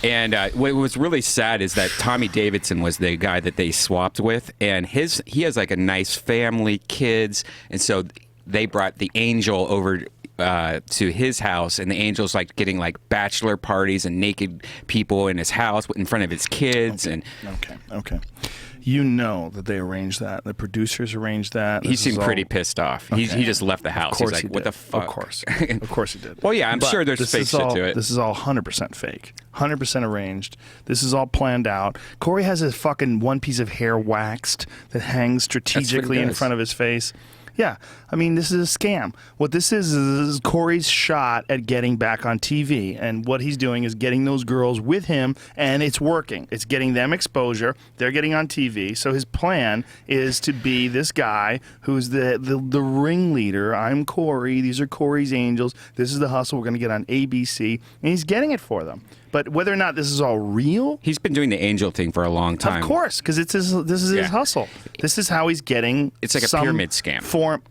And what was really sad is that Tommy Davidson was the guy that they swapped with, and he has like a nice family, kids, and so they brought the Angel over to his house, and the Angel's like getting like bachelor parties and naked people in his house in front of his kids. Okay. And Okay. You know that they arranged that. The producers arranged that. he This seemed is pretty all- pissed off. Okay. He just left the house. Of course He's he like, what did. the fuck? Of course. Of course he did. Well, yeah, I'm But sure there's this fake is shit all- to it. This is all 100% fake. 100% arranged. This is all planned out. Corey has a fucking one piece of hair waxed that hangs strategically in does. front of his face. Yeah, I mean, this is a scam. What this is Corey's shot at getting back on TV. And what he's doing is getting those girls with him, and it's working. It's getting them exposure. They're getting on TV. So his plan is to be this guy who's the ringleader. I'm Corey. These are Corey's Angels. This is the hustle. We're going to get on ABC. And he's getting it for them. But whether or not this is all real, He's been doing the Angel thing for a long time. of course, because this is his Yeah. hustle. This is how he's getting. It's like a some pyramid scam. Form,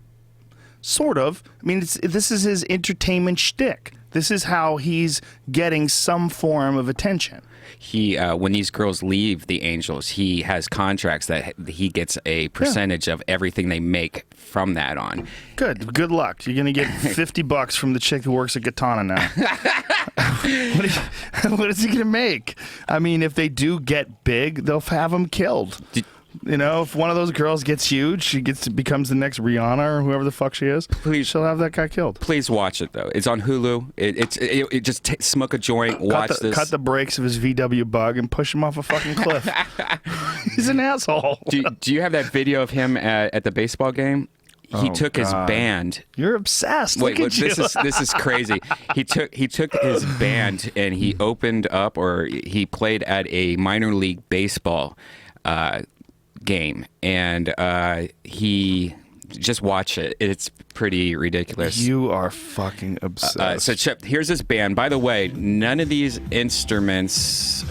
sort of. I mean, this is his entertainment shtick. This is how he's getting some form of attention. He when these girls leave the Angels, he has contracts that he gets a percentage of everything they make from that on. Good luck. You're gonna get $50 from the chick who works at Katana now. What is he gonna make? I mean, if they do get big, they'll have him killed. You know, if one of those girls gets huge, she becomes the next Rihanna or whoever the fuck she is. Please. She'll have that guy killed. Please watch it though. It's on Hulu. It just smoke a joint, watch this. Cut the brakes of his VW bug and push him off a fucking cliff. He's an asshole. Do you have that video of him at the baseball game? He took his God. band. You're obsessed. Wait, Look at you. this is crazy. He took his band and he opened up, or he played at a minor league baseball game, and he just watch it. It's pretty ridiculous. You are fucking obsessed. So Chip, here's this band. By the way, none of these instruments.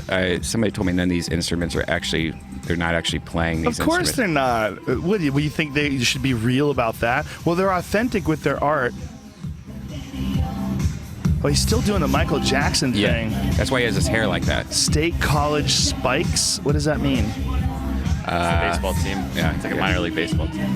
Somebody told me none of these instruments are actually. They're not actually playing these. Of course instruments. they're not. What do you think they should be real about that? Well, they're authentic with their art. Oh, he's still doing the Michael Jackson thing. Yeah, that's why he has his hair like that. State College Spikes? What does that mean? It's a baseball team. Yeah, It's like a minor league baseball team.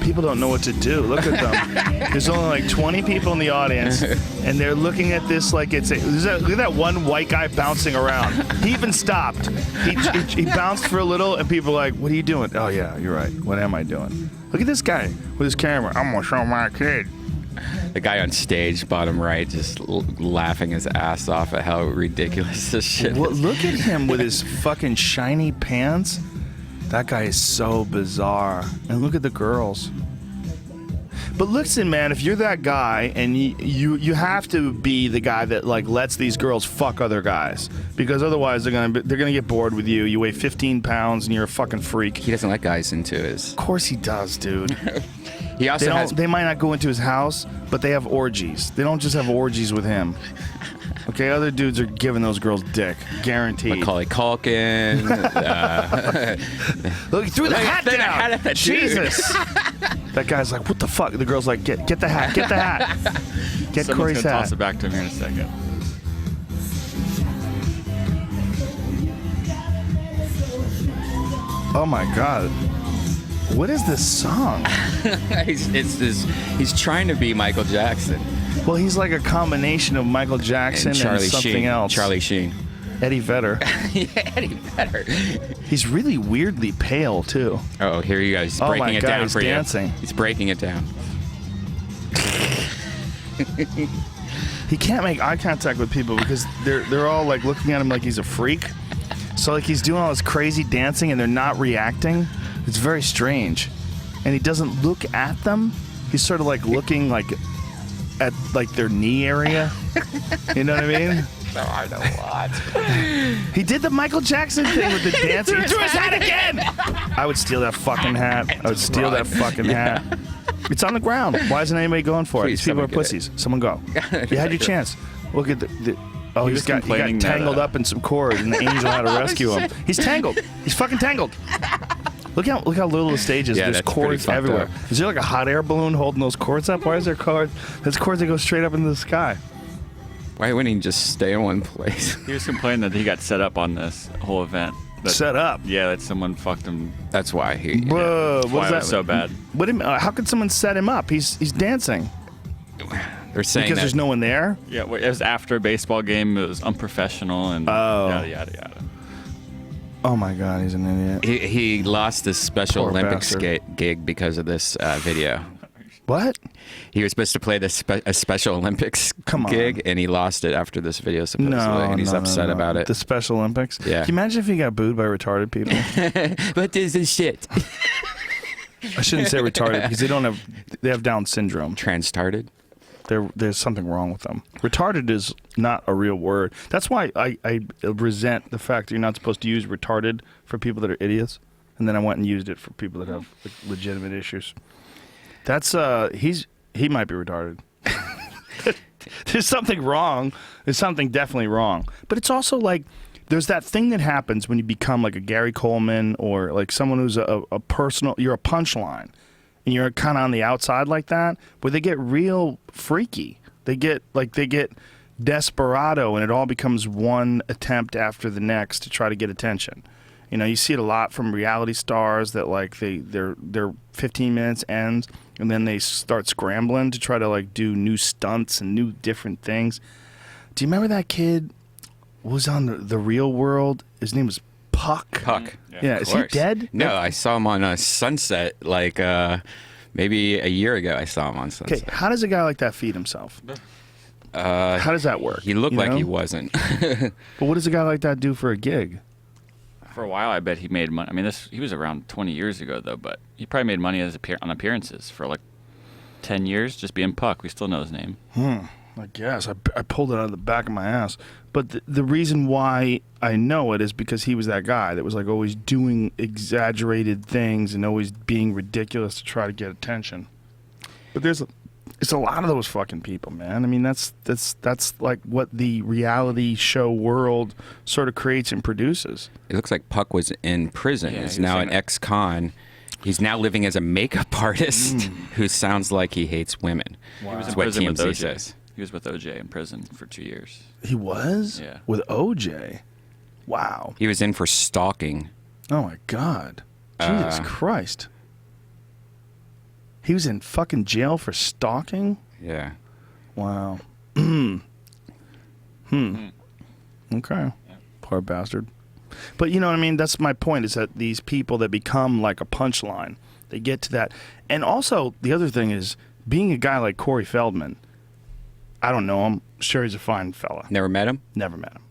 People don't know what to do. Look at them. There's only like 20 people in the audience, and they're looking at this like it's a. Look at that one white guy bouncing around. He even stopped. He bounced for a little, and people are like, "What are you doing?" Oh yeah, you're right. What am I doing? Look at this guy with his camera. I'm gonna show my kid. The guy on stage, bottom right, just laughing his ass off at how ridiculous this shit Well, is. look at him with his fucking shiny pants. That guy is so bizarre. And look at the girls. But listen, man, if you're that guy and you have to be the guy that like lets these girls fuck other guys, because otherwise they're gonna get bored with you. You weigh 15 pounds and you're a fucking freak. He doesn't let guys into his. Of course he does, dude. He also They might not go into his house, but they have orgies. They don't just have orgies with him. Okay, other dudes are giving those girls dick, guaranteed. Macaulay Culkin. Look, he threw the hat threw the down. hat at that dude. Jesus. That guy's like, what the fuck? The girl's like, get the hat, get the hat. Get Someone's Corey's gonna hat. toss it back to him here in a second. Oh my God. What is this song? He's trying to be Michael Jackson. Well, he's like a combination of Michael Jackson and, Charlie something Sheen. else. Charlie Sheen. Eddie Vedder. Yeah, Eddie Vedder. He's really weirdly pale, too. Oh, here you go. He's Oh breaking my it God, down he's for dancing. you. He's breaking it down. He can't make eye contact with people because they're all like looking at him like he's a freak. So like he's doing all this crazy dancing and they're not reacting. It's very strange. And he doesn't look at them. He's sort of like looking like at like their knee area. You know what I mean? No, I know what. He did the Michael Jackson thing with the dancing. He threw his hat again. I would steal that fucking hat. I would steal that fucking hat. It's on the ground. Why isn't anybody going for it? Please, These people are someone get it. pussies. Someone go. You had your chance. Look at the oh, He he was got complaining that, tangled up in some cord, and the angel had to rescue him. He's tangled. He's fucking tangled. Look how little the stage is. Yeah, There's that's pretty cords fucked everywhere. up. Is there like a hot air balloon holding those cords up? Why is there cords? There's cords that go straight up into the sky. Why wouldn't he just stay in one place? He was complaining that he got set up on this whole event. That, Set up. Yeah, that someone fucked him. That's why he. Whoa, That's what why is it that? was so bad. What do you mean, how could someone set him up? He's dancing They're saying because that there's no one there. Yeah, well, it was after a baseball game. It was unprofessional and yada yada yada. Oh my God, he's an idiot. he lost his Special Poor Olympics bastard. gig because of this video. What? He was supposed to play a Special Olympics Come on. gig, and he lost it after this video, supposedly, and he's upset about it. The Special Olympics. Yeah. Can you imagine if he got booed by retarded people? What is this shit? I shouldn't say retarded because they have Down syndrome. Transtarded? There's something wrong with them. Retarded is not a real word. That's why I resent the fact that you're not supposed to use retarded for people that are idiots. And then I went and used it for people that have like, legitimate issues. That's he might be retarded. There's something wrong. There's something definitely wrong. But it's also like there's that thing that happens when you become like a Gary Coleman or like someone who's a personal. You're a punchline, and you're kind of on the outside like that, where they get real freaky. They get desperado, and it all becomes one attempt after the next to try to get attention. You know, you see it a lot from reality stars that like their 15 minutes ends and then they start scrambling to try to like do new stunts and new different things. Do you remember that kid was on the Real World? His name was Puck. Puck. Yeah, is he dead? No, I saw him on Sunset like maybe a year ago. I saw him on Okay, Sunset. how does a guy like that feed himself? How does that work? He looked You like know? he wasn't. But what does a guy like that do for a gig? For a while, I bet he made money. I mean, he was around 20 years ago, though, but he probably made money on appearances for like 10 years, just being Puck. We still know his name. I guess. I pulled it out of the back of my ass. But the reason why I know it is because he was that guy that was like always doing exaggerated things and always being ridiculous to try to get attention. But it's a lot of those fucking people, man. I mean, that's like what the reality show world sort of creates and produces. It looks like Puck was in prison. Yeah, He's he was now saying an that. ex-con. He's now living as a makeup artist who sounds like he hates women. He was That's in what prison with TMZ OJ. says. He was with OJ in prison for 2 years. He was? Yeah. With OJ? Wow. He was in for stalking. Oh, my God. Jesus Christ. He was in fucking jail for stalking? Yeah. Wow. Okay. Poor bastard. But you know what I mean? That's my point, is that these people that become like a punchline, they get to that. And also, the other thing is, being a guy like Corey Feldman, I don't know him. Sure, he's a fine fella. Never met him? Never met him.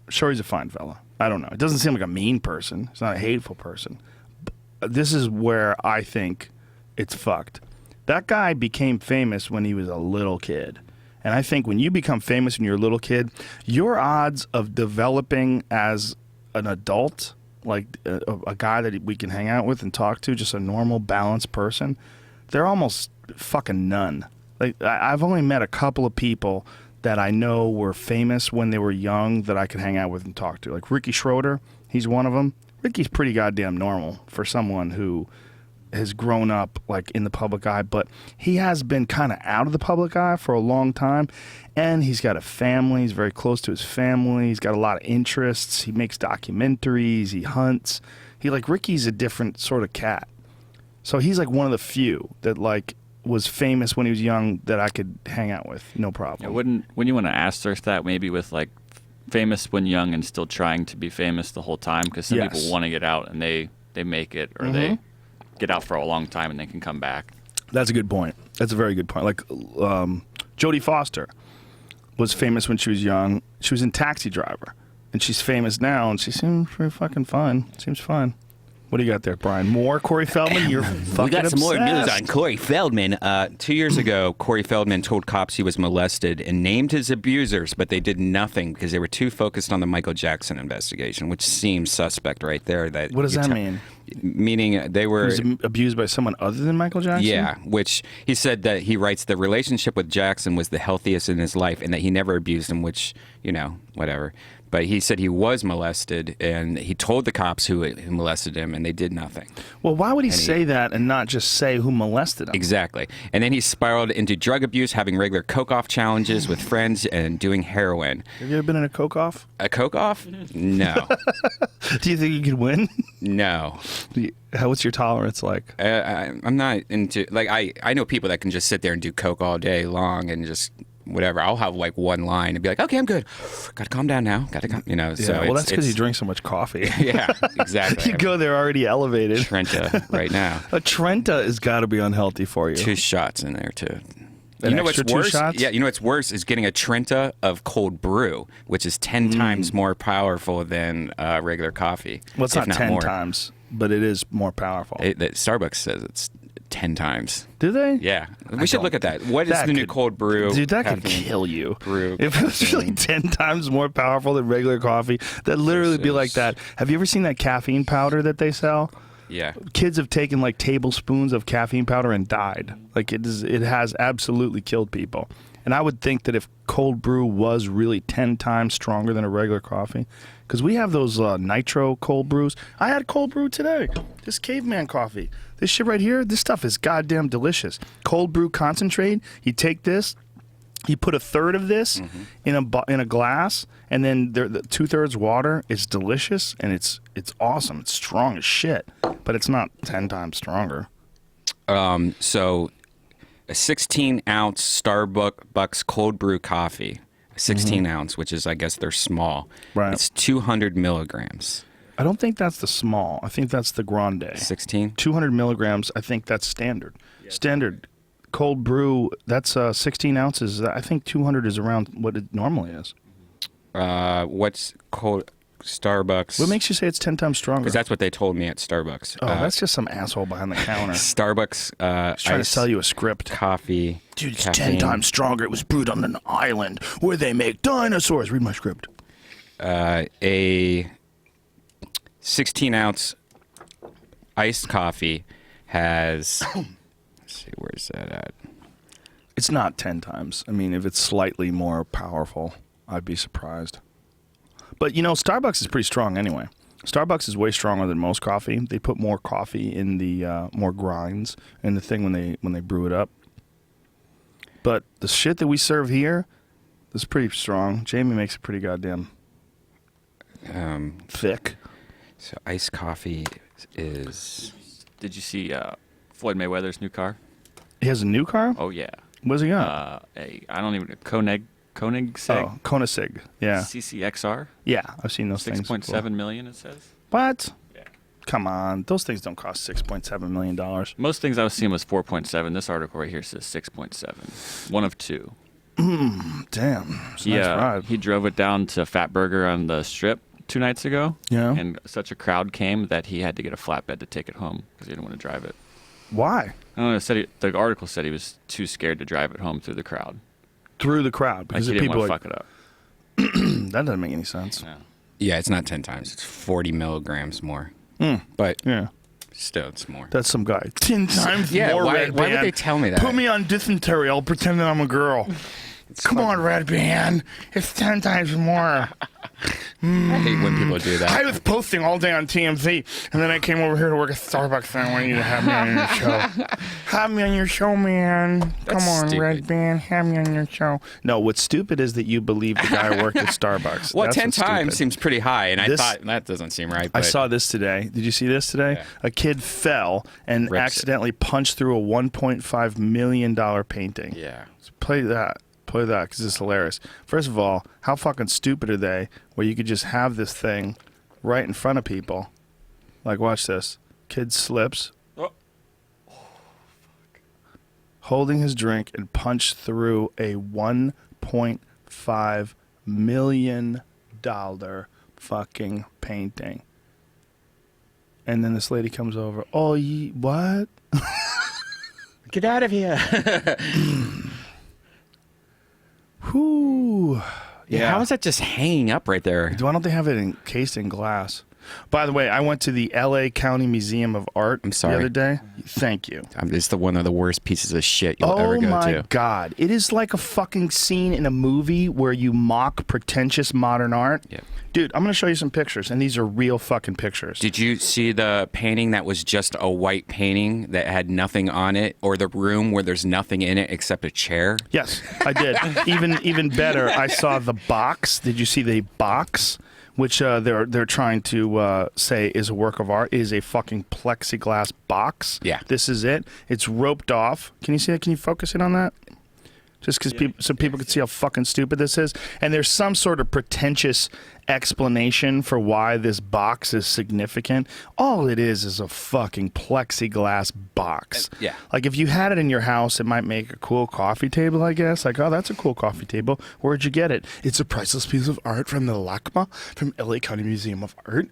Sure, he's a fine fella. I don't know. It doesn't seem like a mean person. He's not a hateful person. But this is where I think it's fucked. That guy became famous when he was a little kid. And I think when you become famous when you're a little kid, your odds of developing as an adult, like a guy that we can hang out with and talk to, just a normal, balanced person, they're almost fucking none. Like, I've only met a couple of people that I know were famous when they were young that I could hang out with and talk to. Like Ricky Schroeder, he's one of them. Ricky's pretty goddamn normal for someone who has grown up like in the public eye, but he has been kind of out of the public eye for a long time, and he's got a family. He's very close to his family. He's got a lot of interests. He makes documentaries. He hunts. Ricky's a different sort of cat. So he's like one of the few that like was famous when he was young that I could hang out with, no problem. Yeah, wouldn't you want to asterisk that maybe with like famous when young and still trying to be famous the whole time? Because some Yes. people want to get out and they make it, or they get out for a long time and they can come back. That's a good point. That's a very good point. Like Jodie Foster was famous when she was young. She was in Taxi Driver, and she's famous now, and she seems pretty fucking fine. Seems fine. What do you got there, Brian? More Corey Feldman? You're fucking We got some more news obsessed. on Corey Feldman. 2 years ago, Corey Feldman told cops he was molested and named his abusers, but they did nothing because they were too focused on the Michael Jackson investigation, which seems suspect right there. That What does that mean? Meaning they He were... was abused by someone other than Michael Jackson? Yeah, which he said that he writes the relationship with Jackson was the healthiest in his life and that he never abused him, which, whatever. But he said he was molested, and he told the cops who molested him, and they did nothing. Well, why would he say that and not just say who molested him? Exactly. And then he spiraled into drug abuse, having regular coke-off challenges with friends and doing heroin. Have you ever been in a coke-off? A coke-off? No. Do you think you could win? No. What's your tolerance like? I'm not into... Like, I know people that can just sit there and do coke all day long and just... whatever. I'll have like one line and be like, okay, I'm good. Gotta calm down now. Gotta calm, Yeah, so well, that's because you drink so much coffee. Yeah, exactly. You go there already elevated. Trenta right now. A Trenta has got to be unhealthy for you. 2 shots in there too. An You know what's extra 2 worse? shots? Yeah, you know what's worse is getting a Trenta of cold brew, which is 10 times more powerful than regular coffee. Well, it's if not 10 more. times, but it is more powerful. Starbucks says it's 10 times. Do they? Yeah, we should look at that. What is the new cold brew? Dude, that could caffeine kill you. brew If it was really 10 times more powerful than regular coffee, that'd literally be like that. Have you ever seen that caffeine powder that they sell? Yeah. Kids have taken like tablespoons of caffeine powder and died. Like it has absolutely killed people. And I would think that if cold brew was really 10 times stronger than a regular coffee, because we have those nitro cold brews. I had cold brew today. This caveman coffee. This shit right here, this stuff is goddamn delicious. Cold brew concentrate. You take this, you put a third of this in a glass, and then the 2/3 water. It's delicious, and it's awesome. It's strong as shit, but it's not 10 times stronger. So a 16-ounce Starbucks cold brew coffee, a 16-ounce, which is, I guess, they're small. Right. It's 200 milligrams. I don't think that's the small. I think that's the grande. 16? 200 milligrams, I think that's standard. Standard cold brew, that's 16 ounces. I think 200 is around what it normally is. What's cold Starbucks? What makes you say it's 10 times stronger? Because that's what they told me at Starbucks. Oh, that's just some asshole behind the counter. Starbucks He's trying to sell you a script. coffee. Dude, it's caffeine. 10 times stronger. It was brewed on an island where they make dinosaurs. Read my script. A 16-ounce iced coffee has... let's see, where's that at? It's not 10 times. I mean, if it's slightly more powerful, I'd be surprised. But, Starbucks is pretty strong anyway. Starbucks is way stronger than most coffee. They put more coffee in the more grinds in the thing when they brew it up. But the shit that we serve here, This is pretty strong. Jamie makes it pretty goddamn thick. So iced coffee is. Did you see Floyd Mayweather's new car? He has a new car? Oh yeah. What's he got? I don't even Koenigsegg. Oh, Koenigsegg. Yeah. CCXR. Yeah, I've seen those things. 6.7 million. It says. What? Yeah. Come on, those things don't cost $6.7 million. Most things I was seeing was 4.7. This article right here says 6.7. One of two. Damn. It's a nice ride. He drove it down to Fat Burger on the Strip 2 nights ago. Yeah. And such a crowd came that he had to get a flatbed to take it home because he didn't want to drive it. Why? I don't know. The article said he was too scared to drive it home through the crowd. Through the crowd Like because he the didn't people want to like, fuck it up. that doesn't make any sense. Yeah. Yeah, it's not 10 times. It's 40 milligrams more. But Yeah. still, it's more. That's some guy. 10 times Yeah, more why Redban. would they tell me that? Put me on dysentery. I'll pretend that I'm a girl. Come on, Redban. It's 10 times more. I hate when people do that. I was posting all day on TMZ, and then I came over here to work at Starbucks, and I want you to have me on your show. Have me on your show, man. That's Come on, stupid. Redban. Have me on your show. No, what's stupid is that you believe the guy worked at Starbucks. Well, That's 10 what's times stupid. seems pretty high, and I This- thought that doesn't seem right. I But saw this today. Did you see this today? Yeah. A kid fell and Rips it. accidentally punched through a $1.5 million painting. Yeah. Play that. Play that because it's hilarious. First of all, how fucking stupid are they where you could just have this thing right in front of people? Like, watch this. Kid slips. Oh. Holding his drink and punched through a $1.5 million fucking painting. And then this lady comes over. Oh, what? Get out of here. Whew. Yeah. How is that just hanging up right there? Why don't they have it encased in glass? By the way, I went to the L.A. County Museum of Art I'm sorry. the other day. Thank you. It's one of the worst pieces of shit you'll ever Oh go my to. God. It is like a fucking scene in a movie where you mock pretentious modern art. Yep. Dude, I'm going to show you some pictures, and these are real fucking pictures. Did you see the painting that was just a white painting that had nothing on it, or the room where there's nothing in it except a chair? Yes, I did. Even better, I saw the box. Did you see the box? Which they're trying to say is a work of art. It is a fucking plexiglass box. Yeah. This is it. It's roped off. Can you see it? Can you focus in on that? Just because people can see how fucking stupid this is. And there's some sort of pretentious explanation for why this box is significant. All it is a fucking plexiglass box. Yeah. Like if you had it in your house, it might make a cool coffee table, I guess. Like, oh, that's a cool coffee table. Where'd you get it? It's a priceless piece of art from the LACMA, from LA County Museum of Art.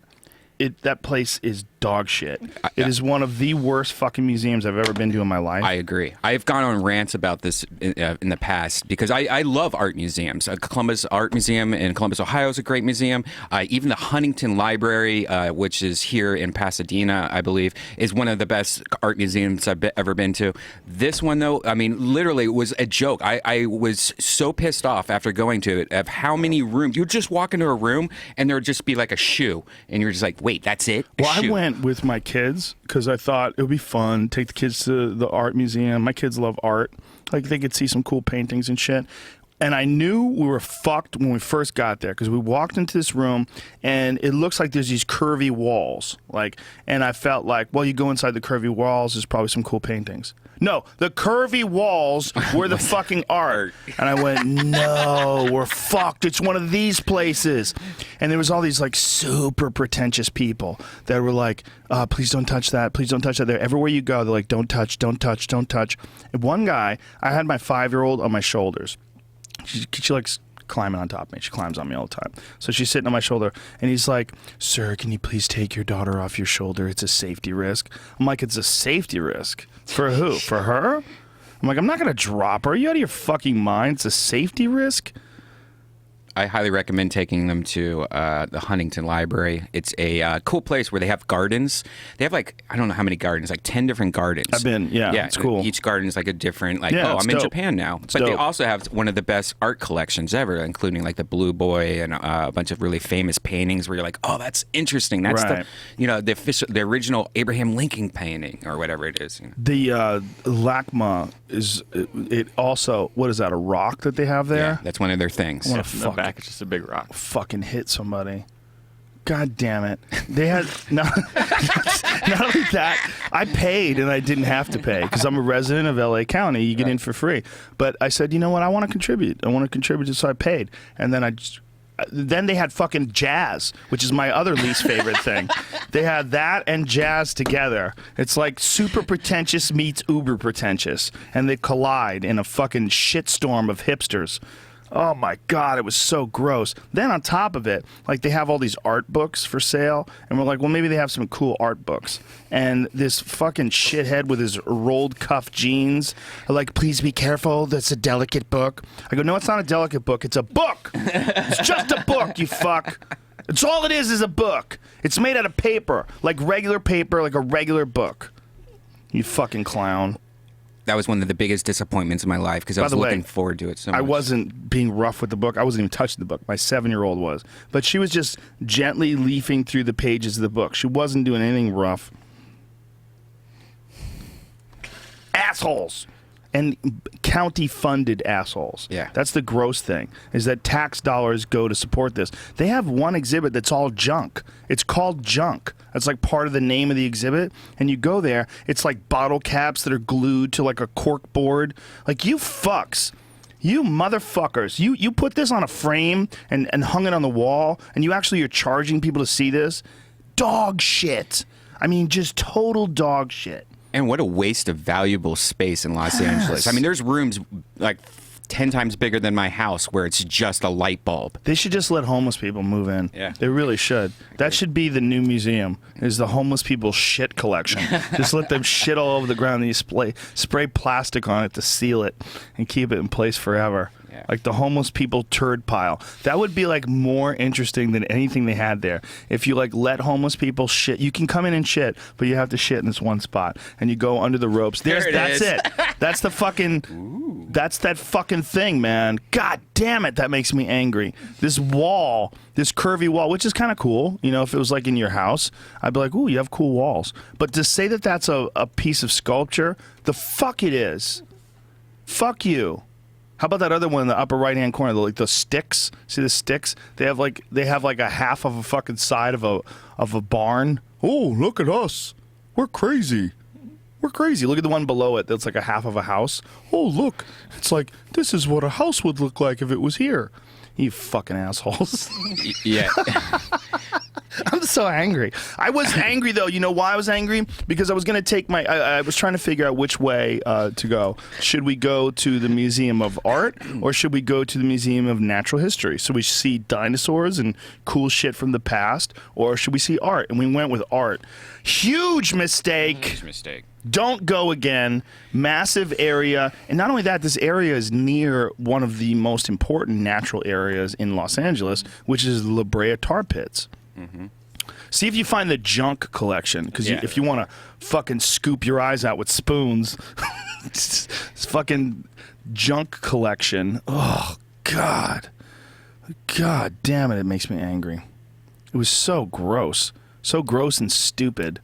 That place is dog shit. It is one of the worst fucking museums I've ever been to in my life. I agree. I've gone on rants about this in the past because I love art museums. Columbus Art Museum in Columbus, Ohio is a great museum. Even the Huntington Library, which is here in Pasadena, I believe, is one of the best art museums I've ever been to. This one, though, I mean, literally, it was a joke. I was so pissed off after going to it of how many rooms. You'd just walk into a room and there would just be like a shoe, and you're just like, wait, that's it? Well, I went with my kids because I thought it would be fun. Take the kids to the art museum. My kids love art. Like, they could see some cool paintings and shit. And I knew we were fucked when we first got there because we walked into this room and it looks like there's these curvy walls. And I felt like, well, you go inside the curvy walls, there's probably some cool paintings. No, the curvy walls were the fucking art. And I went, no, we're fucked. It's one of these places. And there was all these like super pretentious people that were like, please don't touch that. Please don't touch that. There, everywhere you go, they're like, don't touch, don't touch, don't touch. And one guy, I had my 5-year-old on my shoulders. She likes climbing on top of me. She climbs on me all the time. So she's sitting on my shoulder, and he's like, sir, can you please take your daughter off your shoulder? It's a safety risk. I'm like, it's a safety risk? For who? For her? I'm like, I'm not going to drop her. Are you out of your fucking mind? It's a safety risk? I highly recommend taking them to the Huntington Library. It's a cool place where they have gardens. They have like, I don't know how many gardens, like 10 different gardens. I've been, yeah, it's cool. Each garden is like a different, like, Yeah, oh, it's I'm in dope. Japan now. It's But they dope. also have one of the best art collections ever, including like the Blue Boy and a bunch of really famous paintings where you're like, oh, that's interesting. That's Right. the original Abraham Lincoln painting or whatever it is. The LACMA is it also, what is that, a rock that they have there? Yeah, that's one of their things. I wanna From the back, it's just a big rock. fucking hit somebody. God damn it. They had, not only that, I paid and I didn't have to pay because I'm a resident of LA County. You get in for free. But I said, you know what? I want to contribute. So I paid. And then then they had fucking jazz, which is my other least favorite thing. They had that and jazz together. It's like super pretentious meets uber pretentious. And they collide in a fucking shitstorm of hipsters. Oh my God, it was so gross. Then on top of it, like they have all these art books for sale, and we're like, well, maybe they have some cool art books. And this fucking shithead with his rolled cuff jeans, like, please be careful, that's a delicate book. I go, no, it's not a delicate book, it's a book. It's just a book, you fuck. It's all it is a book. It's made out of paper, like regular paper, like a regular book. You fucking clown. That was one of the biggest disappointments in my life because I was looking forward to it so much. I wasn't being rough with the book. I wasn't even touching the book. My 7-year-old was. But she was just gently leafing through the pages of the book. She wasn't doing anything rough. Assholes. And county-funded assholes. Yeah. That's the gross thing, is that tax dollars go to support this. They have one exhibit that's all junk. It's called junk. That's like part of the name of the exhibit. And you go there, it's like bottle caps that are glued to like a cork board. Like, you fucks. You motherfuckers. You put this on a frame and hung it on the wall, and you actually are charging people to see this? Dog shit. I mean, just total dog shit. And what a waste of valuable space in Los Angeles. I mean, there's rooms like 10 times bigger than my house where it's just a light bulb. They should just let homeless people move in. Yeah. They really should. That should be the new museum, is the homeless people shit collection. Just let them shit all over the ground and you spray plastic on it to seal it and keep it in place forever. Yeah. Like the homeless people turd pile. That would be like more interesting than anything they had there. If you like let homeless people shit, you can come in and shit, but you have to shit in this one spot, and you go under the ropes. That's it. That's the fucking. That's that fucking thing, man. God damn it, that makes me angry. This wall, this curvy wall, which is kind of cool. You know, if it was like in your house, I'd be like, ooh, you have cool walls. But to say that that's a piece of sculpture, the fuck it is. Fuck you. How about that other one in the upper right-hand corner, like the sticks? See the sticks? They have like a half of a fucking side of a barn. Oh, look at us. We're crazy. We're crazy. Look at the one below it that's like a half of a house. Oh, look. It's like, this is what a house would look like if it was here. You fucking assholes. Yeah. I'm so angry. I was angry, though. You know why I was angry? Because I was going to take I was trying to figure out which way to go. Should we go to the Museum of Art, or should we go to the Museum of Natural History? So we see dinosaurs and cool shit from the past, or should we see art? And we went with art. Huge mistake. Huge mistake. Don't go again. Massive area. And not only that, this area is near one of the most important natural areas in Los Angeles, which is the La Brea Tar Pits. Mm-hmm. See if you find the junk collection, because if you want to fucking scoop your eyes out with spoons, it's fucking junk collection. Oh, God. God damn it, it makes me angry. It was so gross. So gross and stupid.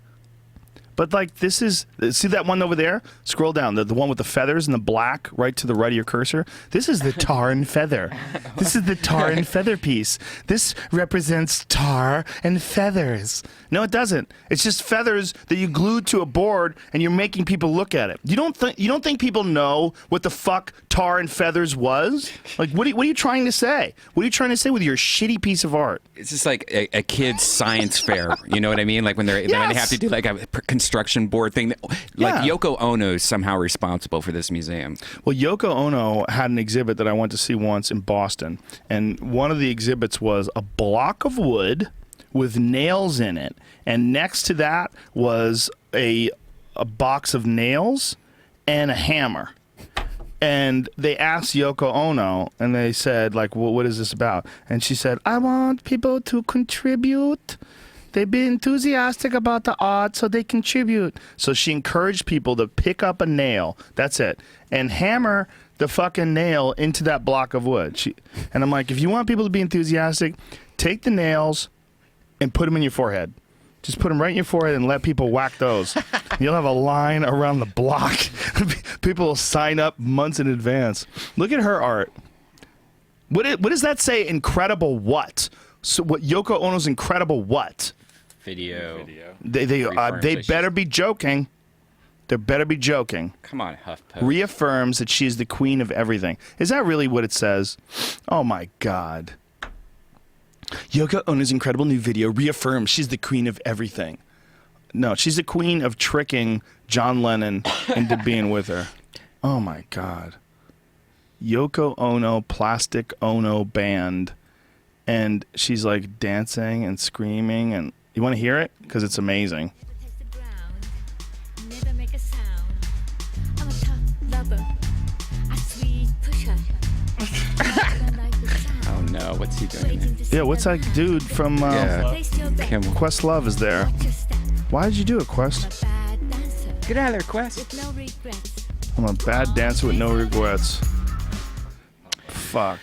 But, like, this is... See that one over there? Scroll down. The one with the feathers and the black right to the right of your cursor? This is the tar and feather. This is the tar and feather piece. This represents tar and feathers. No, it doesn't. It's just feathers that you glued to a board and you're making people look at it. You don't think people know what the fuck tar and feathers was? Like, what are you trying to say? What are you trying to say with your shitty piece of art? It's just like a kid's science fair. You know what I mean? Like when they have to do like a construction board thing. Like Yoko Ono is somehow responsible for this museum. Well, Yoko Ono had an exhibit that I went to see once in Boston, and one of the exhibits was a block of wood with nails in it, and next to that was a box of nails and a hammer. And they asked Yoko Ono, and they said, like, well, what is this about? And she said, I want people to contribute. They be enthusiastic about the art, so they contribute. So she encouraged people to pick up a nail. That's it. And hammer the fucking nail into that block of wood. And I'm like, if you want people to be enthusiastic, take the nails and put them in your forehead. Just put them right in your forehead and let people whack those. You'll have a line around the block. People will sign up months in advance. Look at her art. What does that say? Incredible what? So what? Yoko Ono's incredible what? Video. They better be joking. They better be joking. Come on, HuffPost. Reaffirms that she's the queen of everything. Is that really what it says? Oh my God. Yoko Ono's incredible new video reaffirms she's the queen of everything. No, she's the queen of tricking John Lennon into being with her. Oh my God. Yoko Ono, Plastic Ono Band. And she's like dancing and screaming. And you want to hear it? Because it's amazing. Oh no, what's he doing? Yeah, what's that dude from Questlove is there. Why did you do it, Quest? Get out of there, Quest. I'm a bad dancer with no regrets. Fuck.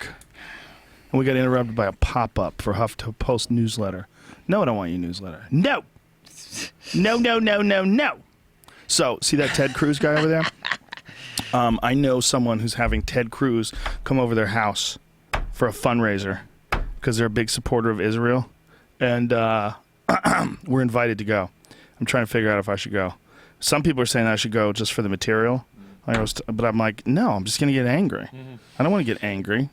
And we got interrupted by a pop-up for HuffPost newsletter. No, I don't want your newsletter. No! No. So, see that Ted Cruz guy over there? I know someone who's having Ted Cruz come over their house for a fundraiser because they're a big supporter of Israel. And we're invited to go. I'm trying to figure out if I should go. Some people are saying I should go just for the material. But I'm like, no, I'm just going to get angry. I don't want to get angry.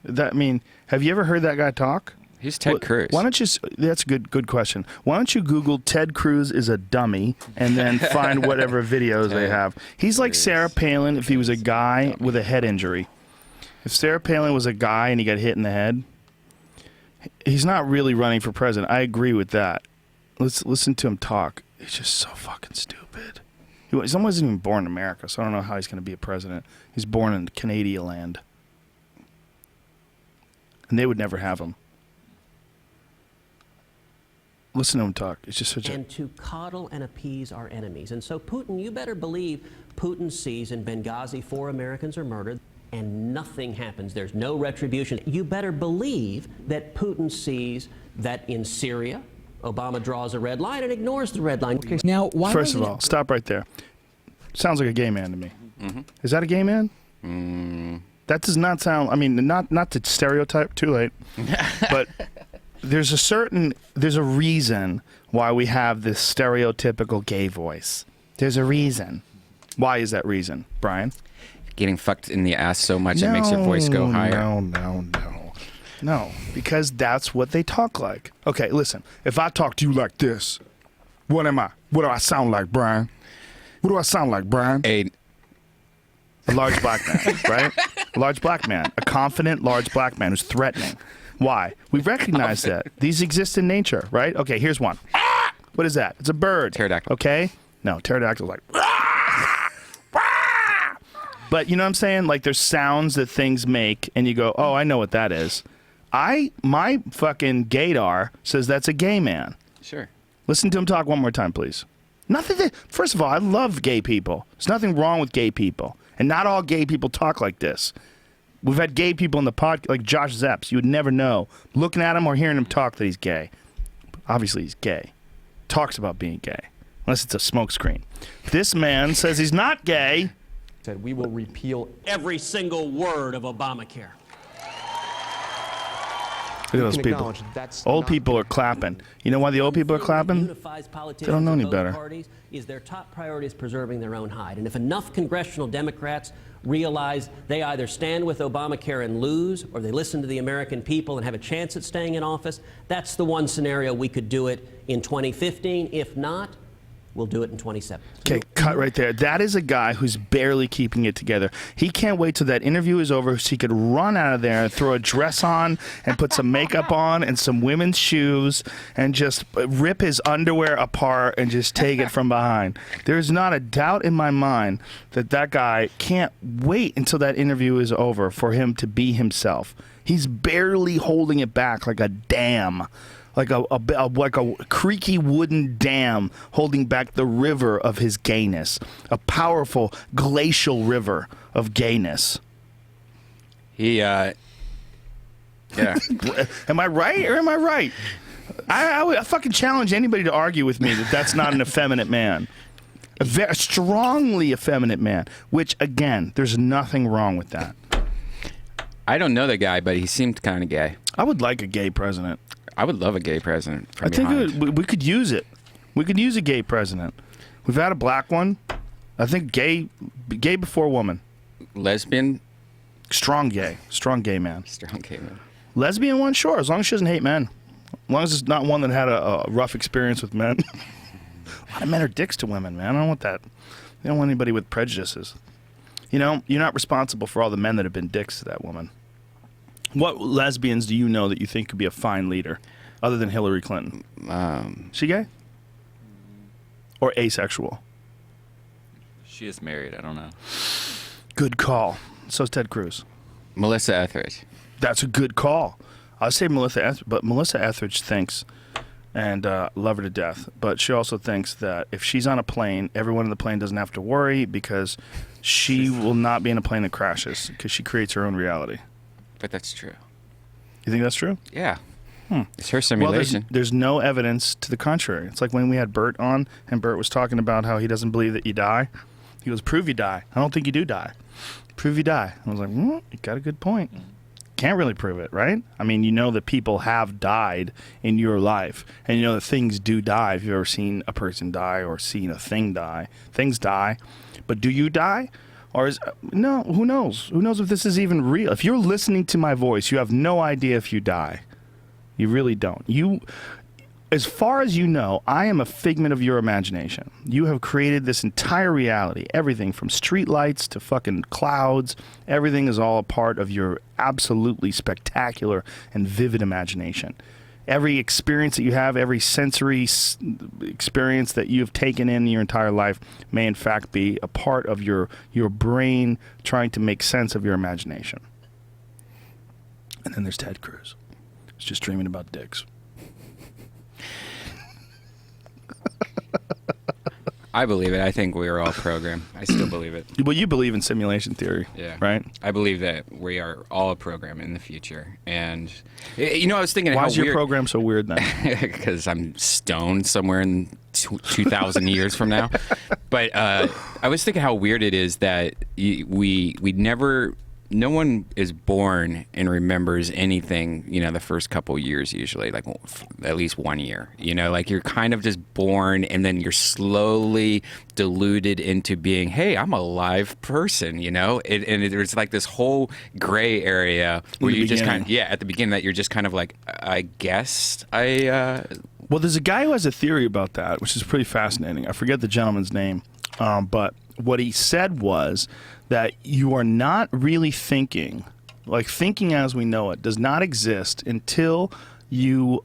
Have you ever heard that guy talk? He's Ted Cruz. Why don't you? That's a good question. Why don't you Google Ted Cruz is a dummy and then find whatever videos they have? He's like Sarah Palin if he was a guy with a head injury. If Sarah Palin was a guy and he got hit in the head, he's not really running for president. I agree with that. Let's listen to him talk. He's just so fucking stupid. He wasn't even born in America, so I don't know how he's going to be a president. He's born in Canadian land. And they would never have him. Listen to him talk. It's just such and to coddle and appease our enemies. And so Putin, you better believe Putin sees in Benghazi 4 Americans are murdered and nothing happens. There's no retribution. You better believe that Putin sees that in Syria, Obama draws a red line and ignores the red line. Now, why First of all, stop right there. Sounds like a gay man to me. Mm-hmm. Is that a gay man? That does not sound. I mean, not to stereotype. Too late. But there's a reason why we have this stereotypical gay voice. There's a reason. Why is that reason, Brian? Getting fucked in the ass so much it makes your voice go higher. No, because that's what they talk like. Okay, listen. If I talk to you like this, what am I? What do I sound like, Brian? What do I sound like, Brian? A large black man, right? A large black man. A confident, large black man who's threatening. Why? We recognize that. These exist in nature, right? Okay, here's one. What is that? It's a bird. Pterodactyl. Okay? No, pterodactyl's like... But you know what I'm saying? Like there's sounds that things make and you go, oh, I know what that is. My fucking gaydar says that's a gay man. Sure. Listen to him talk one more time, please. First of all, I love gay people. There's nothing wrong with gay people. And not all gay people talk like this. We've had gay people in the podcast, like Josh Zepps. You would never know. Looking at him or hearing him talk that he's gay. Obviously, he's gay. Talks about being gay. Unless it's a smokescreen. This man says he's not gay. Said we will repeal every single word of Obamacare. Look at those people. Old people are clapping. You know why the old people are clapping? They don't know any better. Parties is their top priority is preserving their own hide. And if enough congressional Democrats realize they either stand with Obamacare and lose, or they listen to the American people and have a chance at staying in office, that's the one scenario we could do it in 2015. If not, We'll do it in 27. Okay, cut right there. That is a guy who's barely keeping it together. He can't wait till that interview is over so he could run out of there and throw a dress on and put some makeup on and some women's shoes and just rip his underwear apart and just take it from behind. There's not a doubt in my mind that that guy can't wait until that interview is over for him to be himself. He's barely holding it back like a dam. Like a creaky wooden dam holding back the river of his gayness, a powerful glacial river of gayness. Yeah. Am I right or am I right? I fucking challenge anybody to argue with me that that's not an effeminate man. A very strongly effeminate man, which, again, there's nothing wrong with that. I don't know the guy, but he seemed kind of gay. I would like a gay president. I would love a gay president. I think we could use it. We could use a gay president. We've had a black one. I think gay before woman. Lesbian? Strong gay man. Strong gay man. Lesbian one, sure, as long as she doesn't hate men. As long as it's not one that had a rough experience with men. A lot of men are dicks to women, man. I don't want that. You don't want anybody with prejudices. You know, you're not responsible for all the men that have been dicks to that woman. What lesbians do you know that you think could be a fine leader, other than Hillary Clinton? She gay? Or asexual? She is married. I don't know. Good call. So's Ted Cruz. Melissa Etheridge. That's a good call. I'd say Melissa Etheridge, but Melissa Etheridge thinks, and love her to death, but she also thinks that if she's on a plane, everyone in the plane doesn't have to worry because she will not be in a plane that crashes because she creates her own reality. But that's true. You think that's true? Yeah. It's her simulation. Well, there's no evidence to the contrary. It's like when we had Bert on, and Bert was talking about how he doesn't believe that you die. He goes, prove you die. I don't think you do die. Prove you die. I was like, you got a good point. Can't really prove it, right? I mean, you know that people have died in your life, and you know that things do die. If you've ever seen a person die or seen a thing die, things die. But do you die? Or no, who knows? Who knows if this is even real? If you're listening to my voice, you have no idea if you die. You really don't. As far as you know, I am a figment of your imagination. You have created this entire reality. Everything from streetlights to fucking clouds. Everything is all a part of your absolutely spectacular and vivid imagination. Every experience that you have, every sensory experience that you've taken in your entire life may in fact be a part of your brain trying to make sense of your imagination. And then there's Ted Cruz. He's just dreaming about dicks. I believe it. I think we are all programmed. I still believe it. Well, you believe in simulation theory, right? I believe that we are all a program in the future. And, you know, I was thinking Why how is your weird... program so weird then? Because I'm stoned somewhere in 2,000 years from now. But I was thinking how weird it is that we never... No one is born and remembers anything, you know, the first couple years usually, like at least 1 year. You know, like you're kind of just born and then you're slowly diluted into being, hey, I'm a live person, you know? And there's like this whole gray area where you just kind of, at the beginning that you're just kind of like, I guess Well, there's a guy who has a theory about that, which is pretty fascinating. I forget the gentleman's name, but what he said was that you are not really thinking, like thinking as we know it does not exist until you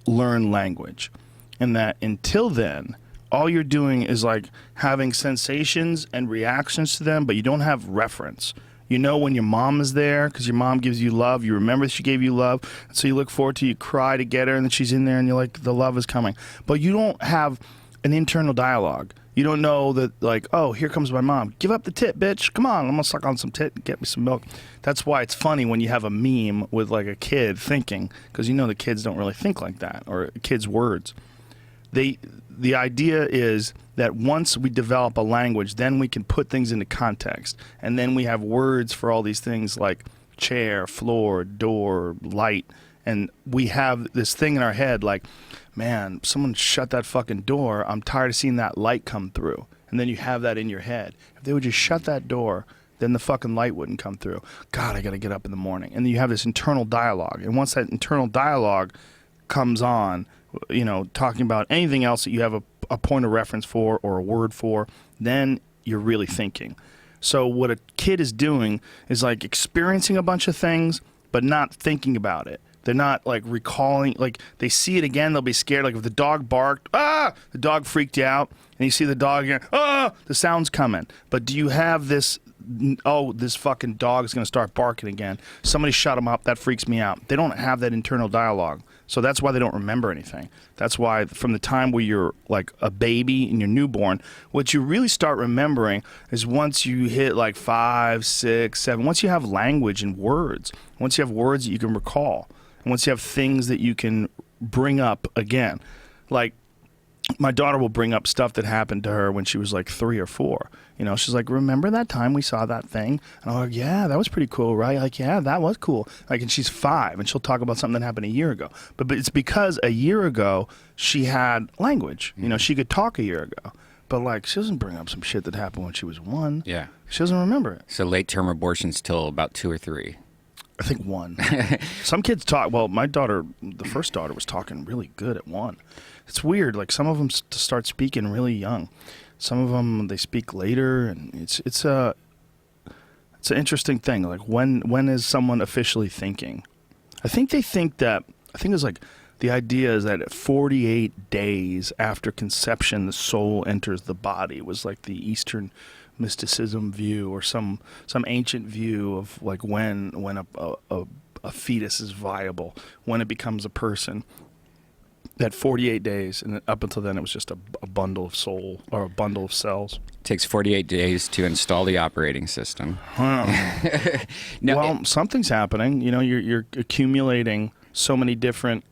learn language. And that until then, all you're doing is like having sensations and reactions to them, but you don't have reference. You know when your mom is there because your mom gives you love. You remember she gave you love. So you look forward to, you cry to get her, and then she's in there and you're like, the love is coming. But you don't have an internal dialogue. You don't know that, like, oh, here comes my mom. Give up the tit, bitch. Come on, I'm going to suck on some tit and get me some milk. That's why it's funny when you have a meme with, like, a kid thinking, because you know the kids don't really think like that, or kids' words. The idea is that once we develop a language, then we can put things into context. And then we have words for all these things like chair, floor, door, light. And we have this thing in our head like, man, someone shut that fucking door. I'm tired of seeing that light come through. And then you have that in your head. If they would just shut that door, then the fucking light wouldn't come through. God, I got to get up in the morning. And then you have this internal dialogue. And once that internal dialogue comes on, you know, talking about anything else that you have a a point of reference for or a word for, then you're really thinking. So what a kid is doing is like experiencing a bunch of things, but not thinking about it. They're not like recalling, like they see it again, they'll be scared. Like if the dog barked, the dog freaked you out, and you see the dog again, the sound's coming. But do you have this, this fucking dog is going to start barking again. Somebody shut him up, that freaks me out. They don't have that internal dialogue. So that's why they don't remember anything. That's why from the time where you're like a baby and you're newborn, what you really start remembering is once you hit like 5, 6, 7, once you have language and words, once you have words that you can recall, and once you have things that you can bring up again. Like my daughter will bring up stuff that happened to her when she was like 3 or 4. You know, she's like, remember that time we saw that thing? And I'm like, yeah, that was pretty cool, right? Like, yeah, that was cool. Like, and she's 5, and she'll talk about something that happened a year ago. But it's because a year ago she had language. You know, she could talk a year ago. But like, she doesn't bring up some shit that happened when she was 1. Yeah. She doesn't remember it. So late-term abortions till about 2 or 3. I think 1. Some kids talk. Well, my daughter, the first daughter, was talking really good at 1. It's weird. Like some of them start speaking really young. Some of them they speak later, and it's an interesting thing. Like when is someone officially thinking? I think it's like the idea is that at 48 days after conception, the soul enters the body. It was like the Eastern mysticism view or some ancient view of like when a fetus is viable, when it becomes a person. That 48 days, and up until then, it was just a bundle of soul or a bundle of cells. It takes 48 days to install the operating system. Something's happening. You know, you're accumulating so many different.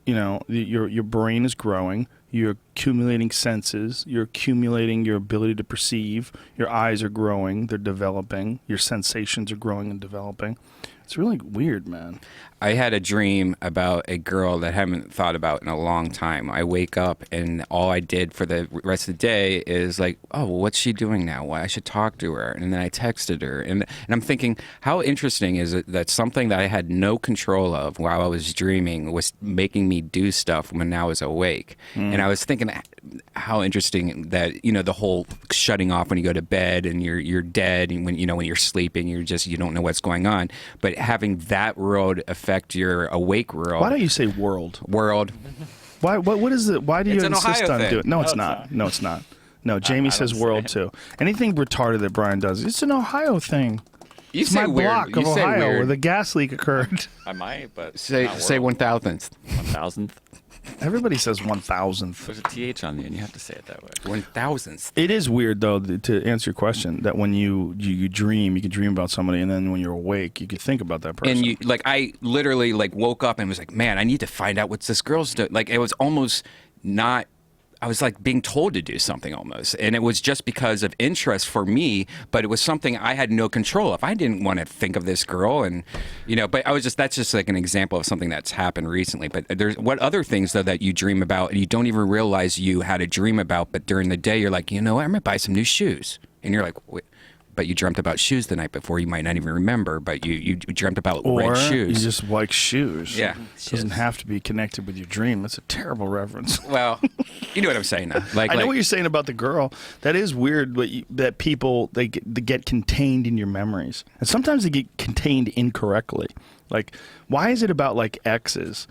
You know, your brain is growing. You're accumulating senses. You're accumulating your ability to perceive. Your eyes are growing. They're developing. Your sensations are growing and developing. It's really weird, man. I had a dream about a girl that I haven't thought about in a long time. I wake up and all I did for the rest of the day is like, oh, well, what's she doing now? Well, I should talk to her. And then I texted her. And I'm thinking, how interesting is it that something that I had no control of while I was dreaming was making me do stuff when I was awake. And I was thinking how interesting that, you know, the whole shutting off when you go to bed and you're dead, and when you're sleeping, you don't know what's going on. But having that world affect your awake world. Why don't you say world? World. Why? What is it? Why do you insist on thing. doing it? No, it's not. No, it's not. No, Jamie says world too. Anything retarded that Brian does, it's an Ohio thing. You say my weird. block You of say Ohio weird. where the gas leak occurred. I might, but Say 1,000th. 1,000th. Everybody says 1,000th. There's a TH on the end. You have to say it that way. 1,000th. It is weird, though, to answer your question, that when you dream, you can dream about somebody, and then when you're awake, you can think about that person. And I literally woke up and was like, man, I need to find out what's this girl's doing. Like, it was almost not. I was like being told to do something almost. And it was just because of interest for me, but it was something I had no control of. I didn't want to think of this girl, and, but that's just like an example of something that's happened recently. But there's what other things, though, that you dream about and you don't even realize you had a dream about, but during the day you're like, I'm going to buy some new shoes. And you're like, wait. But you dreamt about shoes the night before. You might not even remember, but you dreamt about red shoes. You just like shoes. Yeah. It doesn't have to be connected with your dream. That's a terrible reference. Well, you know what I'm saying now. I know what you're saying about the girl. That is weird, that people, they get contained in your memories. And sometimes they get contained incorrectly. Like, why is it about, like, exes?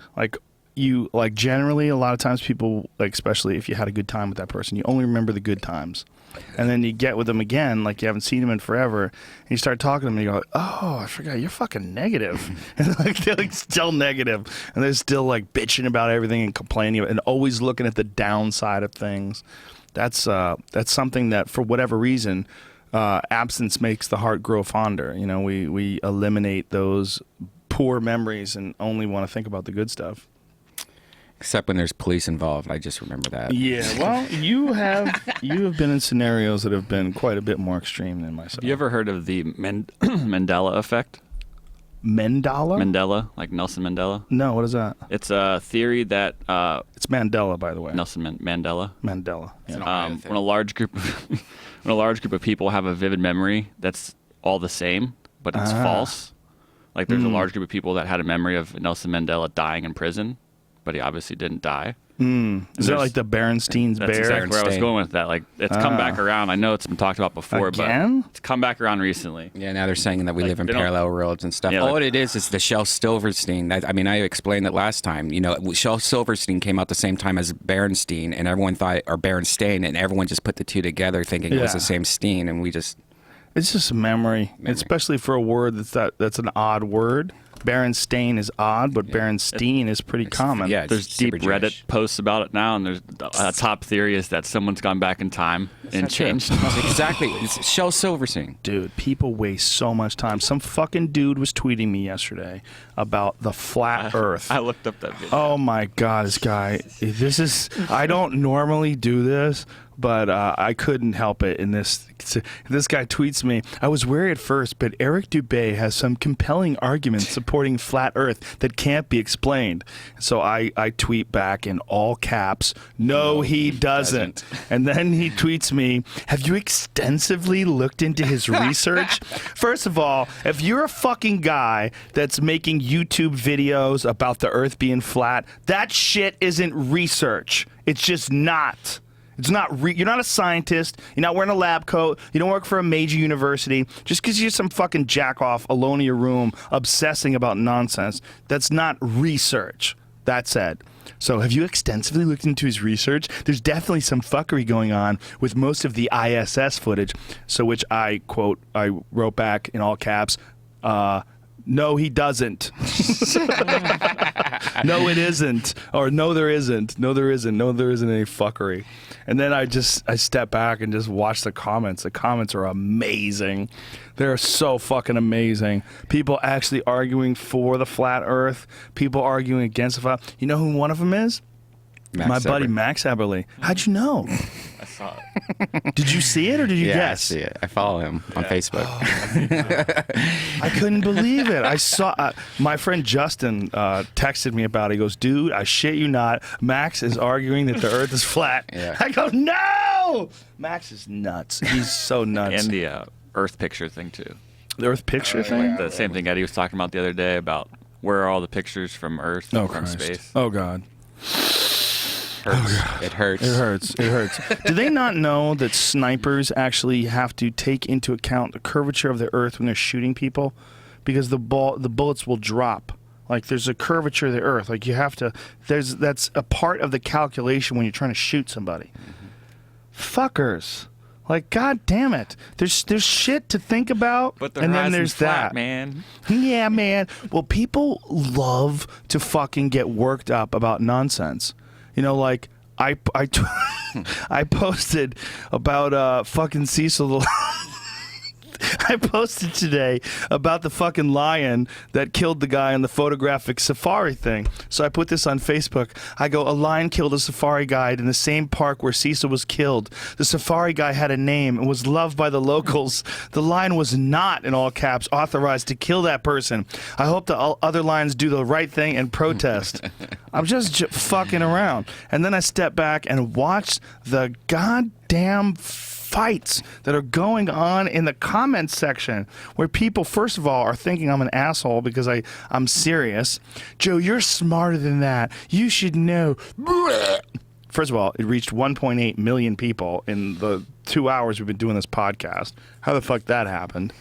Generally, a lot of times people, like, especially if you had a good time with that person, you only remember the good times. And then you get with them again, like you haven't seen them in forever, and you start talking to them, and you go, oh, I forgot, you're fucking negative. And they're like still negative, and they're still like bitching about everything and complaining and always looking at the downside of things. That's something that, for whatever reason, absence makes the heart grow fonder. We eliminate those poor memories and only want to think about the good stuff. Except when there's police involved. I just remember that. Yeah, well, you have been in scenarios that have been quite a bit more extreme than myself. You ever heard of the Mandela effect? Mandela, like Nelson Mandela? No, what is that? It's a theory that... it's Mandela, by the way. Nelson Mandela? Mandela. Yeah. When a large group of people have a vivid memory that's all the same, but it's false. Like there's a large group of people that had a memory of Nelson Mandela dying in prison, but he obviously didn't die. Is that like the Berenstein's That's bear? exactly where I was Berenstain. going with that. Like, it's come back around. I know it's been talked about before, Again? but it's come back around recently. Yeah, now they're saying that we live in they don't- parallel worlds and stuff. Yeah, All like- it is the Shel Silverstein. I mean, I explained it last time. You know, Shel Silverstein came out the same time as Berenstein, and everyone thought, or Berenstain, and everyone just put the two together thinking it was Yeah. the same Steen, and we just. It's just a memory, especially for a word that's an odd word. Berenstain is odd, but Berenstein is pretty common. Yeah, There's it's deep super Reddit Jewish. posts about it now, and there's a top theory is that someone's gone back in time and changed. Exactly. It's Shel Silverstein. Dude, people waste so much time. Some fucking dude was tweeting me yesterday about the flat Earth. I looked up that video. Oh my God, this guy. This is. I don't normally do this, but I couldn't help it. In this guy tweets me. I was wary at first, but Eric Dubé has some compelling arguments supporting flat Earth that can't be explained. So I tweet back in all caps. No, he doesn't. And then he tweets me. Have you extensively looked into his research? First of all, if you're a fucking guy that's making YouTube videos about the Earth being flat, that shit isn't research. It's just not. It's not. You're not a scientist. You're not wearing a lab coat. You don't work for a major university. Just because you're some fucking jack off alone in your room obsessing about nonsense, that's not research. That said, so have you extensively looked into his research? There's definitely some fuckery going on with most of the ISS footage. So which I wrote back in all caps, no, he doesn't. No, it isn't. Or no, there isn't. No, there isn't. No, there isn't any fuckery. And then I step back and just watch the comments. The comments are amazing. They're so fucking amazing. People actually arguing for the flat Earth. People arguing against the flat. You know who one of them is? My buddy Max Eberly. How'd you know? I saw it. Did you see it or did you Yeah, guess? I see it. I follow him on Facebook. I couldn't believe it. I saw my friend Justin texted me about it. He goes, dude, I shit you not. Max is arguing that the Earth is flat. Yeah. I go, no! Max is nuts. He's so nuts. And the Earth picture thing, too. The Earth picture thing? The same thing Eddie was talking about the other day about where are all the pictures from Earth Oh, from Christ. space. Oh, God. Hurts. It hurts. It hurts. It hurts. Do they not know that snipers actually have to take into account the curvature of the Earth when they're shooting people? Because the bullets will drop. Like, there's a curvature of the Earth. Like, you have to... That's a part of the calculation when you're trying to shoot somebody. Fuckers. Like, God damn it. There's shit to think about, But the and then horizon's there's flat, that. man. Yeah, man. Well, people love to fucking get worked up about nonsense. You know, like, I posted about fucking Cecil the I posted today about the fucking lion that killed the guy on the photographic safari thing. So I put this on Facebook. I go, a lion killed a safari guide in the same park where Cecil was killed. The safari guy had a name and was loved by the locals. The lion was not, in all caps, authorized to kill that person. I hope the other lions do the right thing and protest. I'm just fucking around. And then I step back and watch the goddamn fights that are going on in the comments section where people, first of all, are thinking I'm an asshole because I'm serious. Joe, you're smarter than that. You should know. First of all, it reached 1.8 million people in the 2 hours we've been doing this podcast. How the fuck that happened?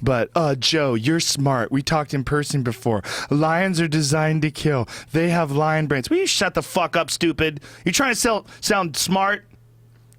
But, Joe, you're smart. We talked in person before. Lions are designed to kill. They have lion brains. Will you shut the fuck up, stupid? You trying to sound smart?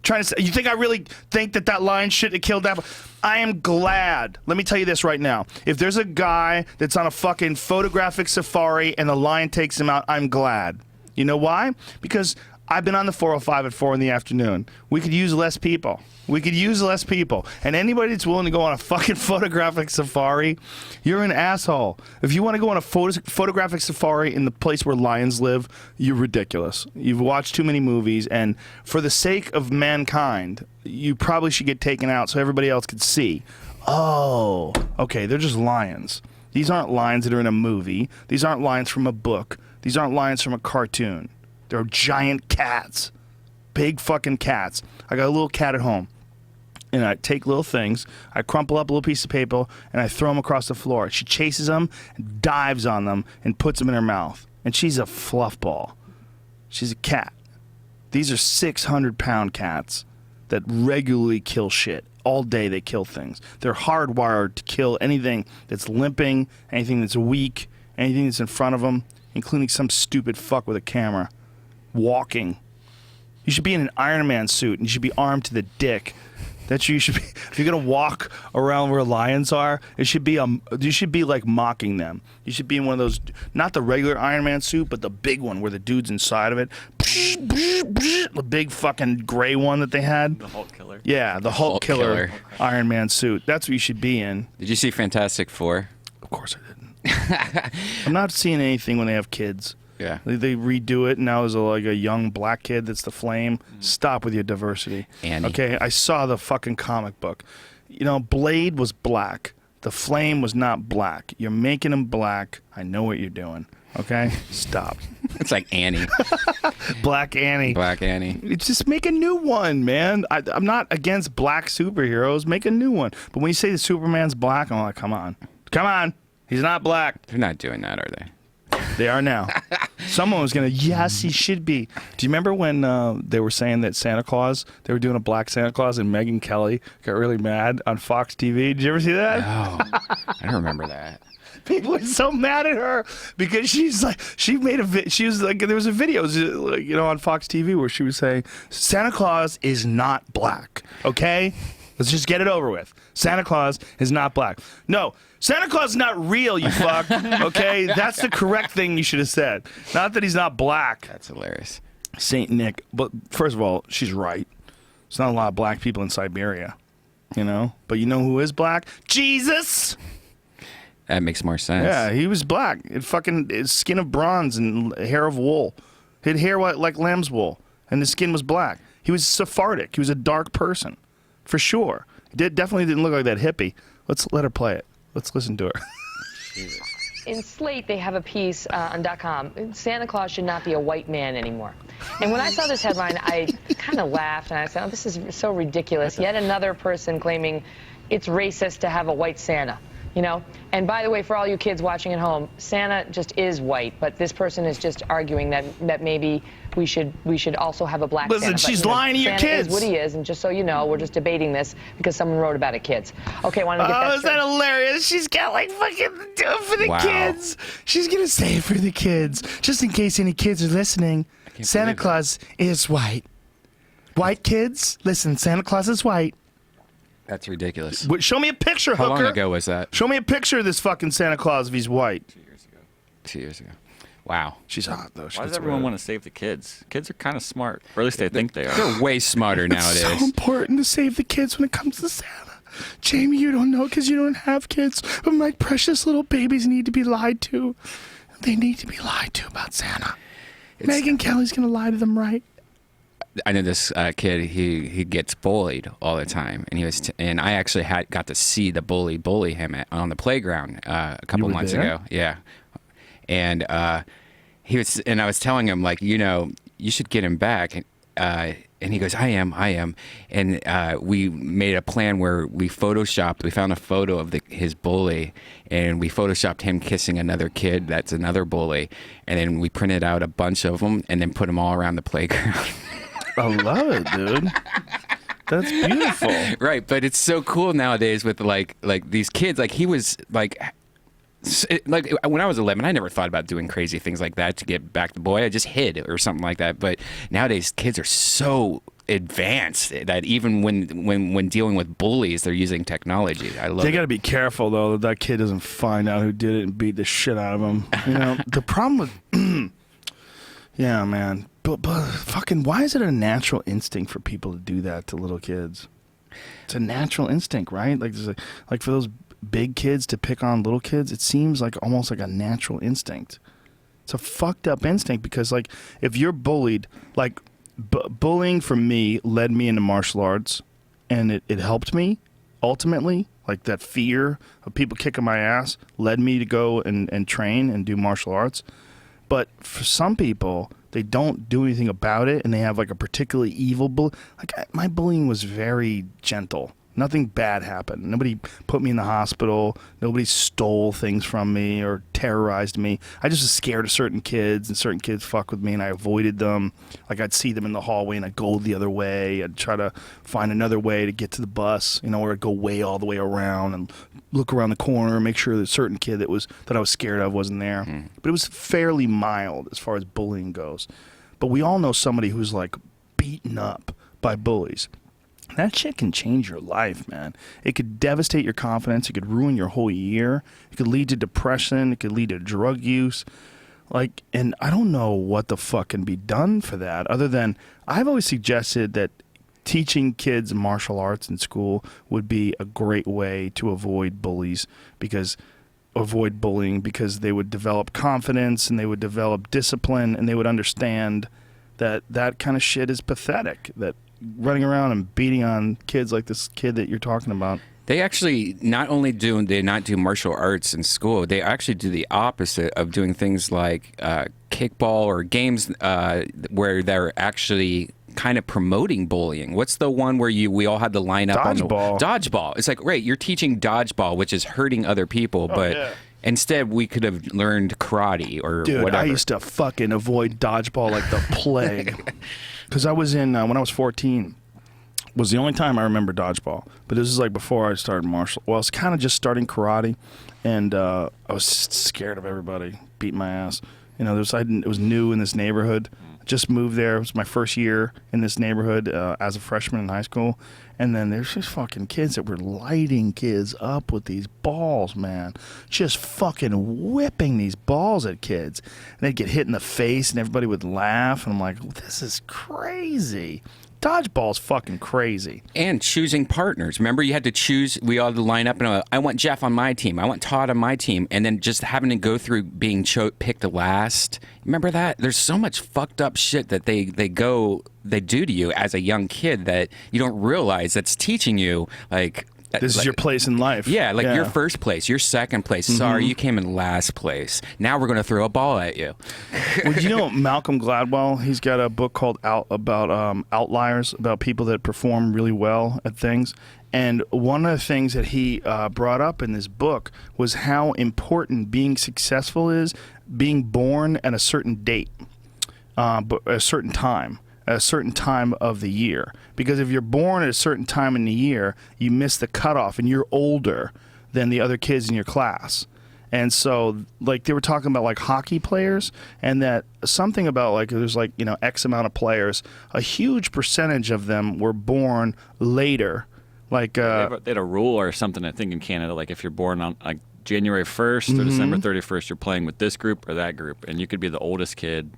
You think I really think that lion shouldn't have killed that? I am glad. Let me tell you this right now. If there's a guy that's on a fucking photographic safari and the lion takes him out, I'm glad. You know why? Because I've been on the 405 at 4 in the afternoon. We could use less people. And anybody that's willing to go on a fucking photographic safari, you're an asshole. If you want to go on a photographic safari in the place where lions live, you're ridiculous. You've watched too many movies, and for the sake of mankind, you probably should get taken out so everybody else could see. Oh, okay, they're just lions. These aren't lions that are in a movie. These aren't lions from a book. These aren't lions from a cartoon. They're giant cats. Big fucking cats. I got a little cat at home. And I take little things, I crumple up a little piece of paper, and I throw them across the floor. She chases them, dives on them, and puts them in her mouth. And she's a fluff ball. She's a cat. These are 600-pound cats that regularly kill shit. All day they kill things. They're hardwired to kill anything that's limping, anything that's weak, anything that's in front of them, including some stupid fuck with a camera. Walking. You should be in an Iron Man suit and you should be armed to the dick. That's what you should be. If you're gonna walk around where lions are, it should be you should be like mocking them. You should be in one of those, not the regular Iron Man suit, but the big one where the dude's inside of it. The big fucking gray one that they had. The Hulk killer. Yeah, the Hulk killer Iron Man suit. That's what you should be in. Did you see Fantastic Four? Of course I didn't. I'm not seeing anything when they have kids. Yeah. They redo it, and now there's like a young black kid that's the Flame. Stop with your diversity. Annie. Okay, I saw the fucking comic book. You know, Blade was black. The Flame was not black. You're making him black. I know what you're doing. Okay? Stop. It's like Annie. Black Annie. Black Annie. Just make a new one, man. I'm not against black superheroes. Make a new one. But when you say the Superman's black, I'm like, come on. Come on. He's not black. They're not doing that, are they? They are now. Someone was going to, yes, he should be. Do you remember when they were saying that Santa Claus, they were doing a black Santa Claus, and Megyn Kelly got really mad on Fox TV? Did you ever see that? No. I don't remember that. People were so mad at her because she's like, she made she was like, there was a video, you know, on Fox TV where she was saying, Santa Claus is not black, okay? Let's just get it over with. Santa Claus is not black. No, Santa Claus is not real, you fuck. Okay? That's the correct thing you should have said. Not that he's not black. That's hilarious. Saint Nick. But first of all, she's right. There's not a lot of black people in Siberia, you know? But you know who is black? Jesus! That makes more sense. Yeah, he was black. His skin of bronze and hair of wool. He had hair like lamb's wool, and his skin was black. He was Sephardic. He was a dark person, for sure. He definitely didn't look like that hippie. Let's let her play it. Let's listen to her. In Slate, they have a piece on .com. Santa Claus should not be a white man anymore. And when I saw this headline, I kind of laughed, and I said, oh, this is so ridiculous. Yet another person claiming it's racist to have a white Santa. You know, and by the way, for all you kids watching at home, Santa just is white, but this person is just arguing that maybe we should also have a black Santa. Listen, she's lying to your Santa kids. Is what he is, and just so you know, we're just debating this because someone wrote about it, kids. Okay, want to get that is straight? that hilarious? She's got like fucking do it for the kids. She's gonna say it for the kids, just in case any kids are listening. Santa Claus is white. White kids, listen, Santa Claus is white. That's ridiculous. Show me a picture, How hooker. long ago was that? Show me a picture of this fucking Santa Claus if he's white. 2 years ago. Wow. She's hot, though. Why does everyone want to save the kids? Kids are kind of smart. Or at least they think they are. They're way smarter nowadays. It's so important to save the kids when it comes to Santa. Jamie, you don't know because you don't have kids, but my precious little babies need to be lied to. They need to be lied to about Santa. Megyn Kelly's going to lie to them, right? I know this kid. He gets bullied all the time, and and I actually got to see the bully him on the playground a couple months ago. Yeah, and he was, and I was telling him like, you know, you should get him back, and he goes, I am, and we made a plan where we found a photo of his bully, and we photoshopped him kissing another kid that's another bully, and then we printed out a bunch of them and then put them all around the playground. I love it, dude. That's beautiful. Right, but it's so cool nowadays with like these kids. Like he was like when I was 11, I never thought about doing crazy things like that to get back the boy. I just hid or something like that. But nowadays, kids are so advanced that even when dealing with bullies, they're using technology. I love it. They got to be careful though that kid doesn't find out who did it and beat the shit out of him. You know, the problem with yeah, man. But fucking, why is it a natural instinct for people to do that to little kids? It's a natural instinct, right? Like for those big kids to pick on little kids, it seems like almost like a natural instinct. It's a fucked up instinct because like if you're bullied, like bullying for me led me into martial arts, and it helped me ultimately. Like that fear of people kicking my ass led me to go and train and do martial arts. But for some people, they don't do anything about it, and they have like a particularly evil bully. Like my bullying was very gentle. Nothing bad happened. Nobody put me in the hospital. Nobody stole things from me or terrorized me. I just was scared of certain kids, and certain kids fuck with me, and I avoided them. Like, I'd see them in the hallway, and I'd go the other way. I'd try to find another way to get to the bus, or I'd go way all the way around and look around the corner and make sure that a certain kid that I was scared of wasn't there. But it was fairly mild as far as bullying goes. But we all know somebody who's, like, beaten up by bullies. That shit can change your life, man. It could devastate your confidence. It could ruin your whole year. It could lead to depression. It could lead to drug use. And I don't know what the fuck can be done for that, other than I've always suggested that teaching kids martial arts in school would be a great way to avoid bullying, because they would develop confidence and they would develop discipline, and they would understand that kind of shit is pathetic, that running around and beating on kids like this kid that you're talking about. They actually not only do they not do martial arts in school, they actually do the opposite of doing things like kickball or games where they're actually kind of promoting bullying. What's the one where we all had to line up Dodgeball. on the dodgeball? It's like, right, you're teaching dodgeball, which is hurting other people, but instead we could have learned karate or Dude, whatever. I used to fucking avoid dodgeball like the plague. Because I was in, when I was 14, was the only time I remember dodgeball. But this is like before I started martial. Well, I was kind of just starting karate, and I was scared of everybody beating my ass. It was new in this neighborhood. I just moved there. It was my first year in this neighborhood as a freshman in high school. And then there's just fucking kids that were lighting kids up with these balls, man. Just fucking whipping these balls at kids. And they'd get hit in the face, and everybody would laugh. And I'm like, this is crazy. Dodgeball's fucking crazy. And choosing partners. Remember, you had to choose. We all had to line up and I want Jeff on my team. I want Todd on my team. And then just having to go through being picked last. Remember that? There's so much fucked up shit that they do to you as a young kid that you don't realize that's teaching you, like, this is your place in life. Yeah, your first place, your second place. Sorry, you came in last place. Now we're going to throw a ball at you. Well, Malcolm Gladwell, he's got a book called about outliers, about people that perform really well at things. And one of the things that he brought up in this book was how important being successful is, being born at a certain date, but a certain time of the year. Because if you're born at a certain time in the year, you miss the cutoff and you're older than the other kids in your class. And so, like, they were talking about, like, hockey players, and that something about, like, there's, like, X amount of players, a huge percentage of them were born later. Like, they had a rule or something, I think, in Canada, like, if you're born on, like, January 1st or December 31st, you're playing with this group or that group, and you could be the oldest kid,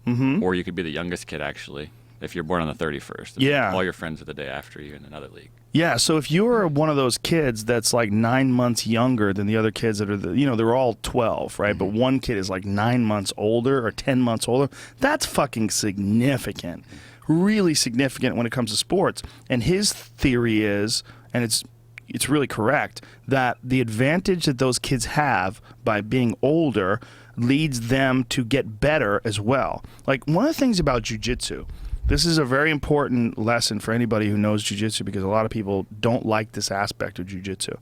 or you could be the youngest kid, actually. If you're born on the 31st. Yeah. All your friends are the day after you in another league. Yeah, so if you're one of those kids that's like 9 months younger than the other kids that are, they're all 12, right? But one kid is like 9 months older or 10 months older, that's fucking significant. Really significant when it comes to sports. And his theory is, and it's really correct, that the advantage that those kids have by being older leads them to get better as well. Like, one of the things about jiu-jitsu, this is a very important lesson for anybody who knows jiu-jitsu, because a lot of people don't like this aspect of jiu-jitsu.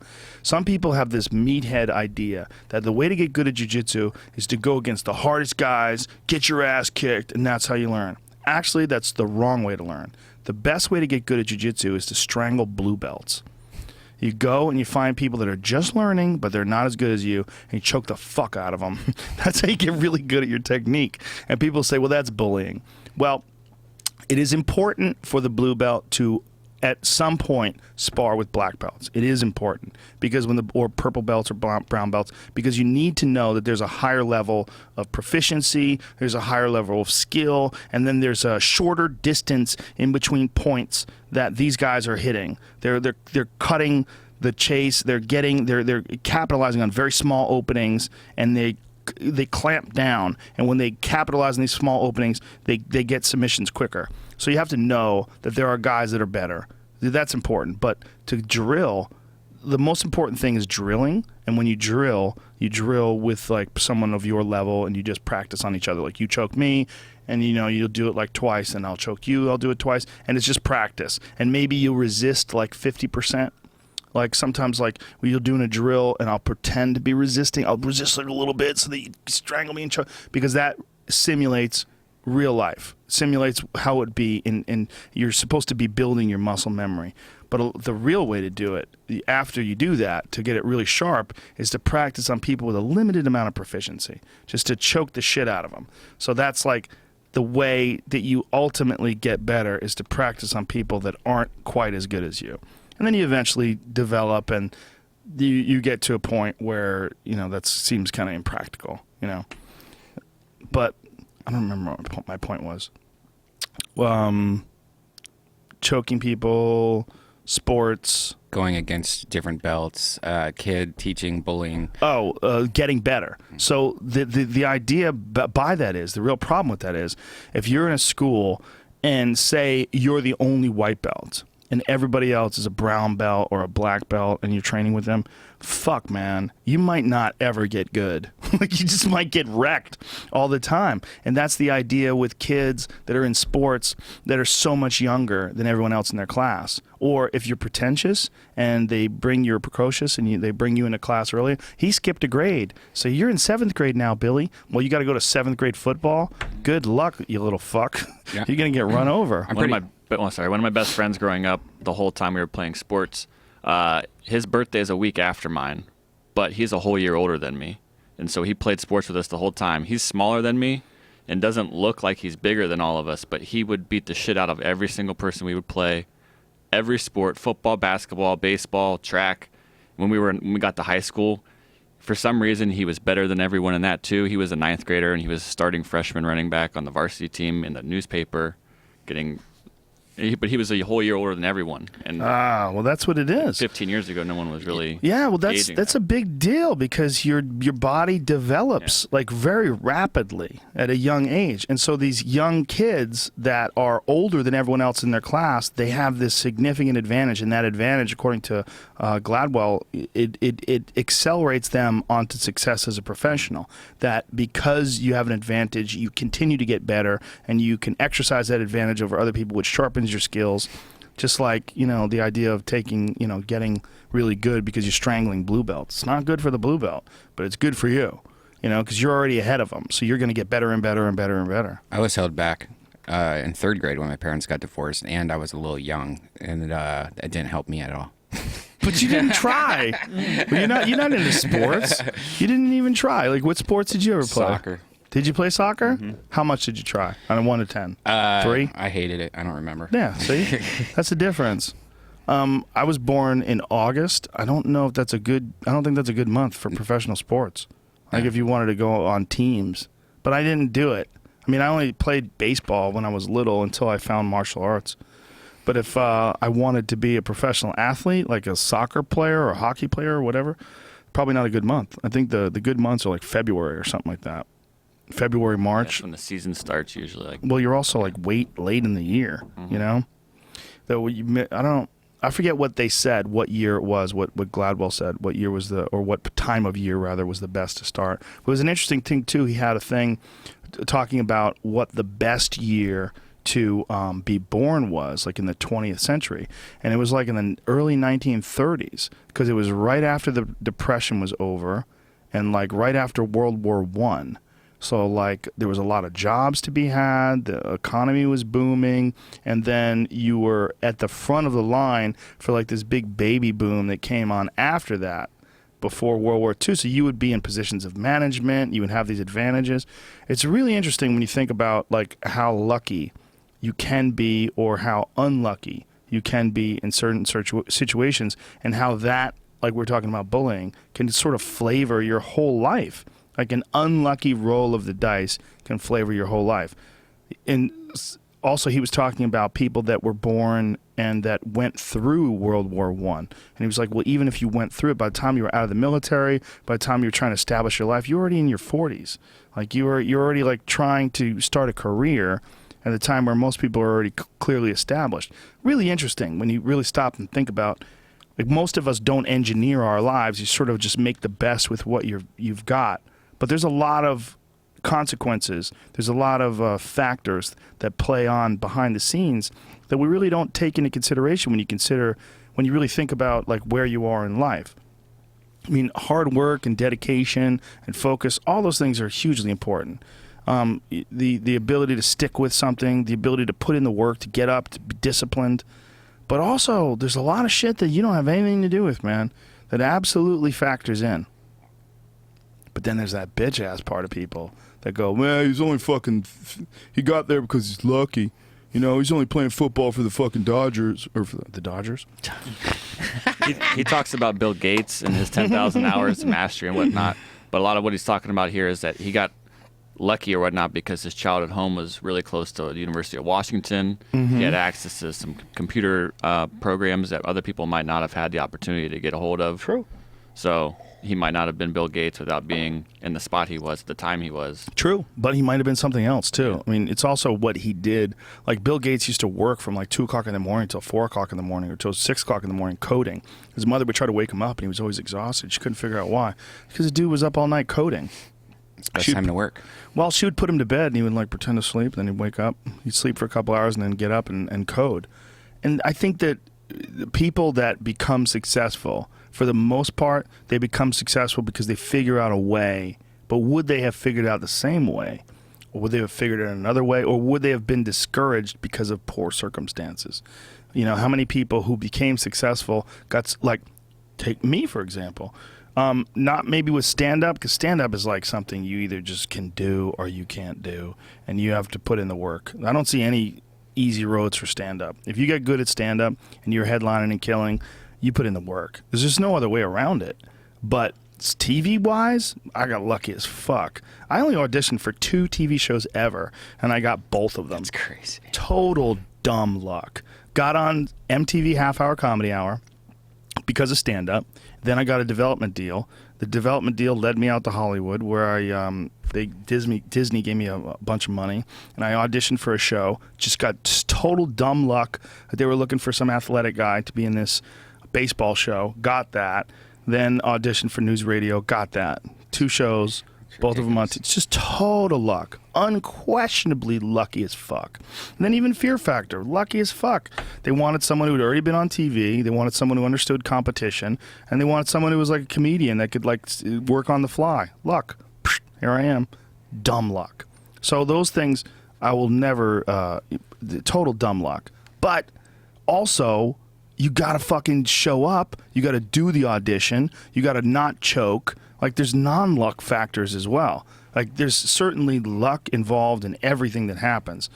Some people have this meathead idea that the way to get good at jiu-jitsu is to go against the hardest guys, get your ass kicked, and that's how you learn. Actually, that's the wrong way to learn. The best way to get good at jiu-jitsu is to strangle blue belts. You go and you find people that are just learning, but they're not as good as you, and you choke the fuck out of them. That's how you get really good at your technique. And people say, well, that's bullying. Well, it is important for the blue belt to, at some point, spar with black belts. It is important because or purple belts or brown belts, because you need to know that there's a higher level of proficiency, there's a higher level of skill, and then there's a shorter distance in between points that these guys are hitting. They're cutting the chase. They're capitalizing on very small openings, and they clamp down, and when they capitalize on these small openings, they get submissions quicker. So you have to know that there are guys that are better. That's important. But to drill, the most important thing is drilling. And when you drill with like someone of your level, and you just practice on each other. Like, you choke me, and you'll do it like twice, and I'll choke you, I'll do it twice, and it's just practice. And maybe you'll resist like 50% Like sometimes, like when you're doing a drill and I'll pretend to be resisting. I'll resist like a little bit so that you strangle me and choke, because that simulates real life, simulates how it'd be, and you're supposed to be building your muscle memory. But the real way to do it, after you do that, to get it really sharp, is to practice on people with a limited amount of proficiency, just to choke the shit out of them. So that's like the way that you ultimately get better, is to practice on people that aren't quite as good as you. And then you eventually develop, and you get to a point where, that seems kind of impractical, But I don't remember what my point was. Choking people, sports. Going against different belts, kid teaching bullying. Getting better. So the idea by that is, the real problem with that is, if you're in a school and say you're the only white belt and everybody else is a brown belt or a black belt and you're training with them, fuck, man, you might not ever get good. Like, you just might get wrecked all the time. And that's the idea with kids that are in sports that are so much younger than everyone else in their class. Or if you're pretentious and they bring you precocious and they bring you into class early, he skipped a grade. So you're in 7th grade now, Billy. Well, you got to go to 7th grade football. Good luck, you little fuck. Yeah. You're going to get run over. One of my best friends growing up, the whole time we were playing sports, his birthday is a week after mine, but he's a whole year older than me. And so he played sports with us the whole time. He's smaller than me and doesn't look like he's bigger than all of us, but he would beat the shit out of every single person we would play. Every sport, football, basketball, baseball, track. When we got to high school, for some reason he was better than everyone in that too. He was a 9th grader and he was starting freshman running back on the varsity team in the newspaper, but he was a whole year older than everyone. And well, that's what it is. 15 years ago, no one was really. Yeah, well, that's a big deal, because your body develops like very rapidly at a young age, and so these young kids that are older than everyone else in their class, they have this significant advantage, and that advantage, according to Gladwell, it accelerates them onto success as a professional. That because you have an advantage, you continue to get better, and you can exercise that advantage over other people, which sharpens your skills. Just like, the idea of getting really good because you're strangling blue belts. It's not good for the blue belt, but it's good for you, because you're already ahead of them. So you're going to get better and better and better and better. I was held back in 3rd grade when my parents got divorced, and I was a little young, and it didn't help me at all. But you didn't try. Well, you're not into sports. You didn't even try. Like, what sports did you ever play? Soccer. Did you play soccer? Mm-hmm. How much did you try on a 1 to 10? 3? I hated it. I don't remember. Yeah, see? That's the difference. I was born in August. I don't think that's a good month for professional sports. Like, if you wanted to go on teams. But I didn't do it. I mean, I only played baseball when I was little until I found martial arts. But if I wanted to be a professional athlete, like a soccer player or a hockey player or whatever, probably not a good month. I think the good months are like February or something like that. February, March. That's when the season starts usually. Well, you're also like late in the year, Though I forget what they said, what year it was, what Gladwell said, what year was what time of year rather was the best to start. It was an interesting thing too. He had a thing talking about what the best year to be born was, like in the 20th century, and it was like in the early 1930s, because it was right after the Depression was over, and like right after World War I. So like there was a lot of jobs to be had, the economy was booming, and then you were at the front of the line for like this big baby boom that came on after that, before World War II. So you would be in positions of management, you would have these advantages. It's really interesting when you think about like how lucky you can be or how unlucky you can be in certain situations, and how that, like we're talking about bullying, can sort of flavor your whole life. Like an unlucky roll of the dice can flavor your whole life. And also he was talking about people that were born and that went through World War I. And he was like, well, even if you went through it, by the time you were out of the military, by the time you were trying to establish your life, you're already in your 40s. Like you're already like trying to start a career at a time where most people are already clearly established. Really interesting when you really stop and think about, like, most of us don't engineer our lives. You sort of just make the best with what you've got. But there's a lot of consequences. There's a lot of factors that play on behind the scenes that we really don't take into consideration when you consider when you really think about like where you are in life. I mean, hard work and dedication and focus, all those things are hugely important. The ability to stick with something, the ability to put in the work, to get up, to be disciplined. But also, there's a lot of shit that you don't have anything to do with, man, that absolutely factors in. But then there's that bitch-ass part of people that go, man, he's only fucking, he got there because he's lucky. You know, he's only playing football for the fucking Dodgers, or for the Dodgers. He talks about Bill Gates and his 10,000 hours of mastery and whatnot. But a lot of what he's talking about here is that he got lucky or whatnot because his childhood home was really close to the University of Washington. Mm-hmm. He had access to some computer programs that other people might not have had the opportunity to get a hold of. True. So he might not have been Bill Gates without being in the spot he was at the time he was. True, but he might have been something else too. I mean, it's also what he did. Like Bill Gates used to work from like 2 o'clock in the morning till 4 o'clock in the morning or till 6 o'clock in the morning coding. His mother would try to wake him up and he was always exhausted. She couldn't figure out why. Because the dude was up all night coding. It's best time to work. Well, she would put him to bed and he would like pretend to sleep, then he'd wake up. He'd sleep for a couple hours and then get up and code. And I think that the people that become successful, for the most part, they become successful because they figure out a way. But would they have figured out the same way? Or would they have figured it another way? Or would they have been discouraged because of poor circumstances? You know, how many people who became successful got, like, take me, for example. Not maybe with stand-up, because stand-up is like something you either just can do or you can't do. And you have to put in the work. I don't see any easy roads for stand-up. If you get good at stand-up and you're headlining and killing, you put in the work. There's just no other way around it. But TV-wise, I got lucky as fuck. I only auditioned for 2 TV shows ever, and I got both of them. That's crazy. Total dumb luck. Got on MTV Half Hour Comedy Hour because of stand-up. Then I got a development deal. The development deal led me out to Hollywood, where Disney gave me a bunch of money, and I auditioned for a show. Just got total dumb luck that they were looking for some athletic guy to be in this baseball show. Got that. Then auditioned for news radio. Got that. 2 shows, both of them on. It's just total luck. Unquestionably lucky as fuck. And then even Fear Factor, lucky as fuck. They wanted someone who had already been on TV. They wanted someone who understood competition, and they wanted someone who was like a comedian that could like work on the fly. Luck. Here I am. Dumb luck. So those things I will never. Total dumb luck. But also, you gotta fucking show up. You gotta do the audition. You gotta not choke. Like, there's non-luck factors as well. Like, there's certainly luck involved in everything that happens.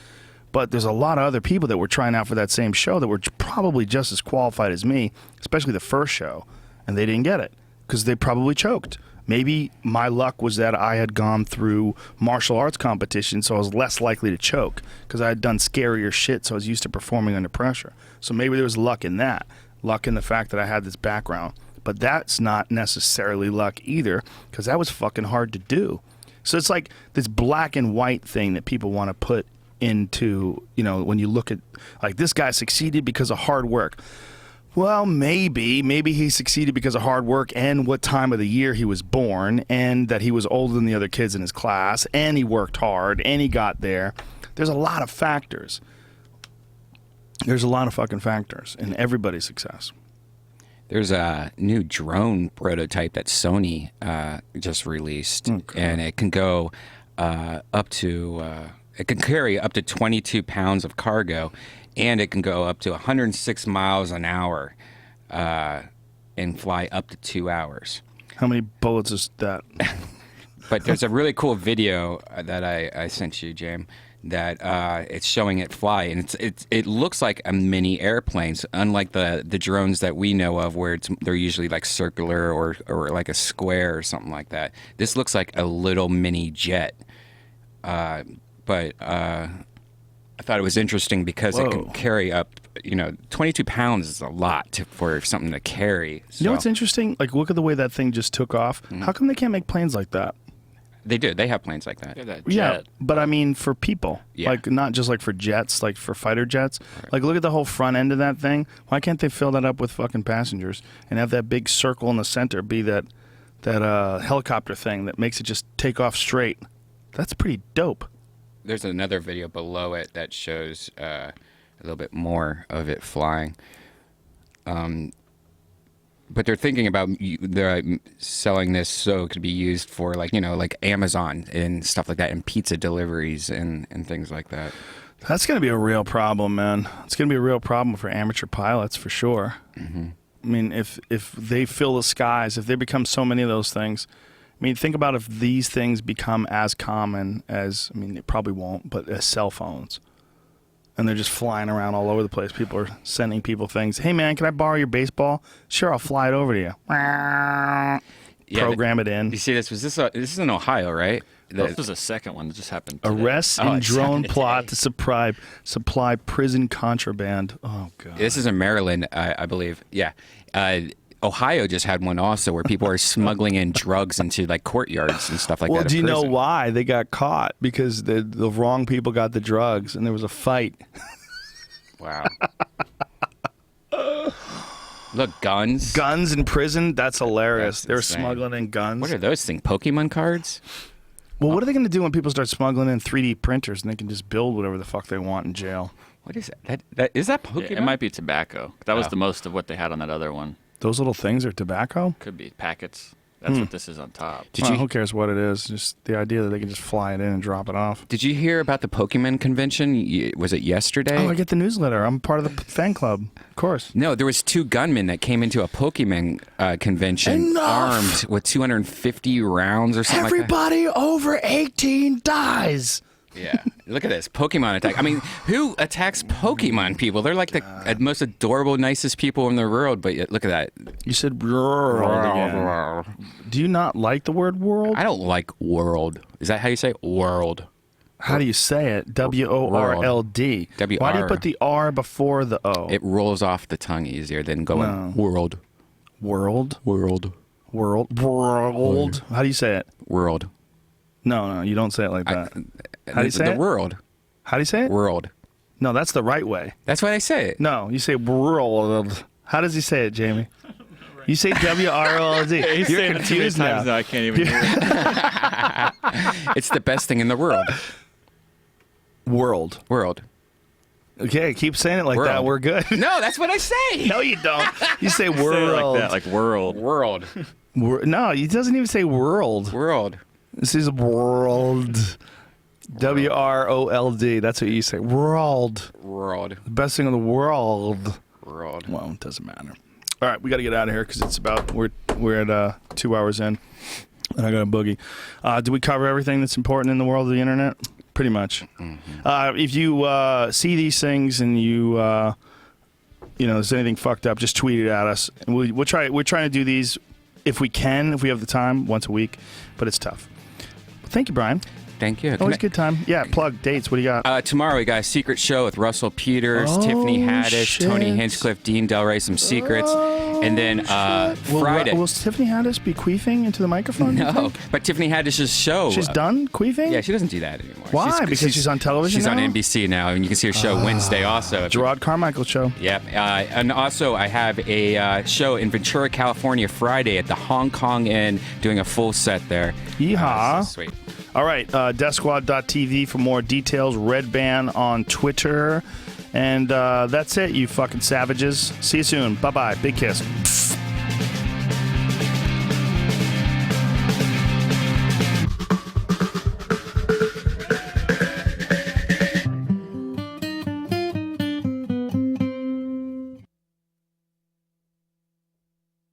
But there's a lot of other people that were trying out for that same show that were probably just as qualified as me, especially the first show, and they didn't get it because they probably choked. Maybe my luck was that I had gone through martial arts competition, so I was less likely to choke because I had done scarier shit, so I was used to performing under pressure. So maybe there was luck in that, luck in the fact that I had this background. But that's not necessarily luck either, because that was fucking hard to do. So it's like this black and white thing that people want to put into, you know, when you look at, like, this guy succeeded because of hard work. Well, maybe he succeeded because of hard work and what time of the year he was born, and that he was older than the other kids in his class, and he worked hard, and he got there. There's a lot of factors. There's a lot of fucking factors in everybody's success. There's a new drone prototype that Sony just released, and it can go up to, it can carry up to 22 pounds of cargo, and it can go up to 106 miles an hour and fly up to 2 hours. How many bullets is that? But there's a really cool video that I sent you, James, that it's showing it fly, and it looks like a mini airplane, unlike the drones that we know of, where they're usually like circular or like a square or something like that. This looks like a little mini jet, but I thought it was interesting because it can carry up, 22 pounds is a lot for something to carry. So. You know what's interesting? Like, look at the way that thing just took off. Mm-hmm. How come they can't make planes like that? They do. They have planes like that. Yeah, but I mean for people. Yeah. Like, not just like for jets, like for fighter jets. Right. Like, look at the whole front end of that thing. Why can't they fill that up with fucking passengers and have that big circle in the center be that helicopter thing that makes it just take off straight? That's pretty dope. There's another video below it that shows a little bit more of it flying. but they're thinking about they're selling this so it could be used for like Amazon and stuff like that, and pizza deliveries and things like that. That's going to be a real problem, man. It's going to be a real problem for amateur pilots for sure. Mm-hmm. I mean, if they fill the skies, if there become so many of those things. I mean, think about if these things become as common as, I mean, it probably won't, but as cell phones. And they're just flying around all over the place. People are sending people things. Hey, man, can I borrow your baseball? Sure, I'll fly it over to you. Yeah, program it in. You see, this is in Ohio, right? This was a second one that just happened today. Arrests in drone plot to supply prison contraband. Oh, God. This is in Maryland, I believe. Yeah. Ohio just had one also where people are smuggling in drugs into like courtyards and stuff like that. Well, do you know why they got caught? Because the wrong people got the drugs and there was a fight. Wow. Look, guns. Guns in prison? That's hilarious. They're insane. smuggling in guns. What are those things? Pokemon cards? Well, what are they going to do when people start smuggling in 3D printers and they can just build whatever the fuck they want in jail? What is that? Is that Pokemon? It might be tobacco. That was the most of what they had on that other one. Those little things are tobacco? Could be packets. That's what this is on top. Who cares what it is? Just the idea that they can just fly it in and drop it off. Did you hear about the Pokemon convention? Was it yesterday? Oh, I get the newsletter. I'm part of the fan club. Of course. No, there was 2 gunmen that came into a Pokemon convention armed with 250 rounds or something Everybody over 18 dies. Yeah. Look at this. Pokemon attack. I mean, who attacks Pokemon people? They're like the most adorable, nicest people in the world, but look at that. You said world again. Do you not like the word world? I don't like world. Is that how you say it? World. How do you say it? W-O-R-L-D. W-R. Why do you put the R before the O? It rolls off the tongue easier than going world. World? World. World? World? How do you say it? World. No, you don't say it like that. How do you say the it? world. How do you say it? World. No, that's the right way. That's why I say it. No, you say world. How does he say it, Jamie? You say W-R-O-L-D. You're confused now. I can't even hear it. It's the best thing in the world. World. World. Okay, keep saying it like that. We're good. No, that's what I say. No, you don't. You say world. Say it like that, like world. World. No, he doesn't even say world. World. This is world. W-R-O-L-D. That's what you say. World. World. The best thing in the world. World. Well, it doesn't matter. All right, we got to get out of here because it's about we're at 2 hours in, and I got a boogie. Did we cover everything that's important in the world of the internet? Pretty much. Mm-hmm. If you see these things and you there's anything fucked up, just tweet it at us. And we'll try. We're trying to do these if we can, if we have the time, once a week, but it's tough. Thank you, Brian. Thank you. Always a good time. Yeah, plug dates. What do you got? Tomorrow we got a secret show with Russell Peters, Tiffany Haddish, Tony Hinchcliffe, Dean Delray, some secrets. And then Friday. Will Tiffany Haddish be queefing into the microphone? No, but Tiffany Haddish's show. She's done queefing? Yeah, she doesn't do that anymore. Why? Because she's on television She's now? on NBC now, and you can see her show Wednesday also. Gerard Carmichael show. Yep. And also I have a show in Ventura, California, Friday at the Hong Kong Inn, doing a full set there. Yeehaw. Sweet. All right, DeathSquad.tv for more details. Redban on Twitter. And that's it, you fucking savages. See you soon. Bye-bye. Big kiss.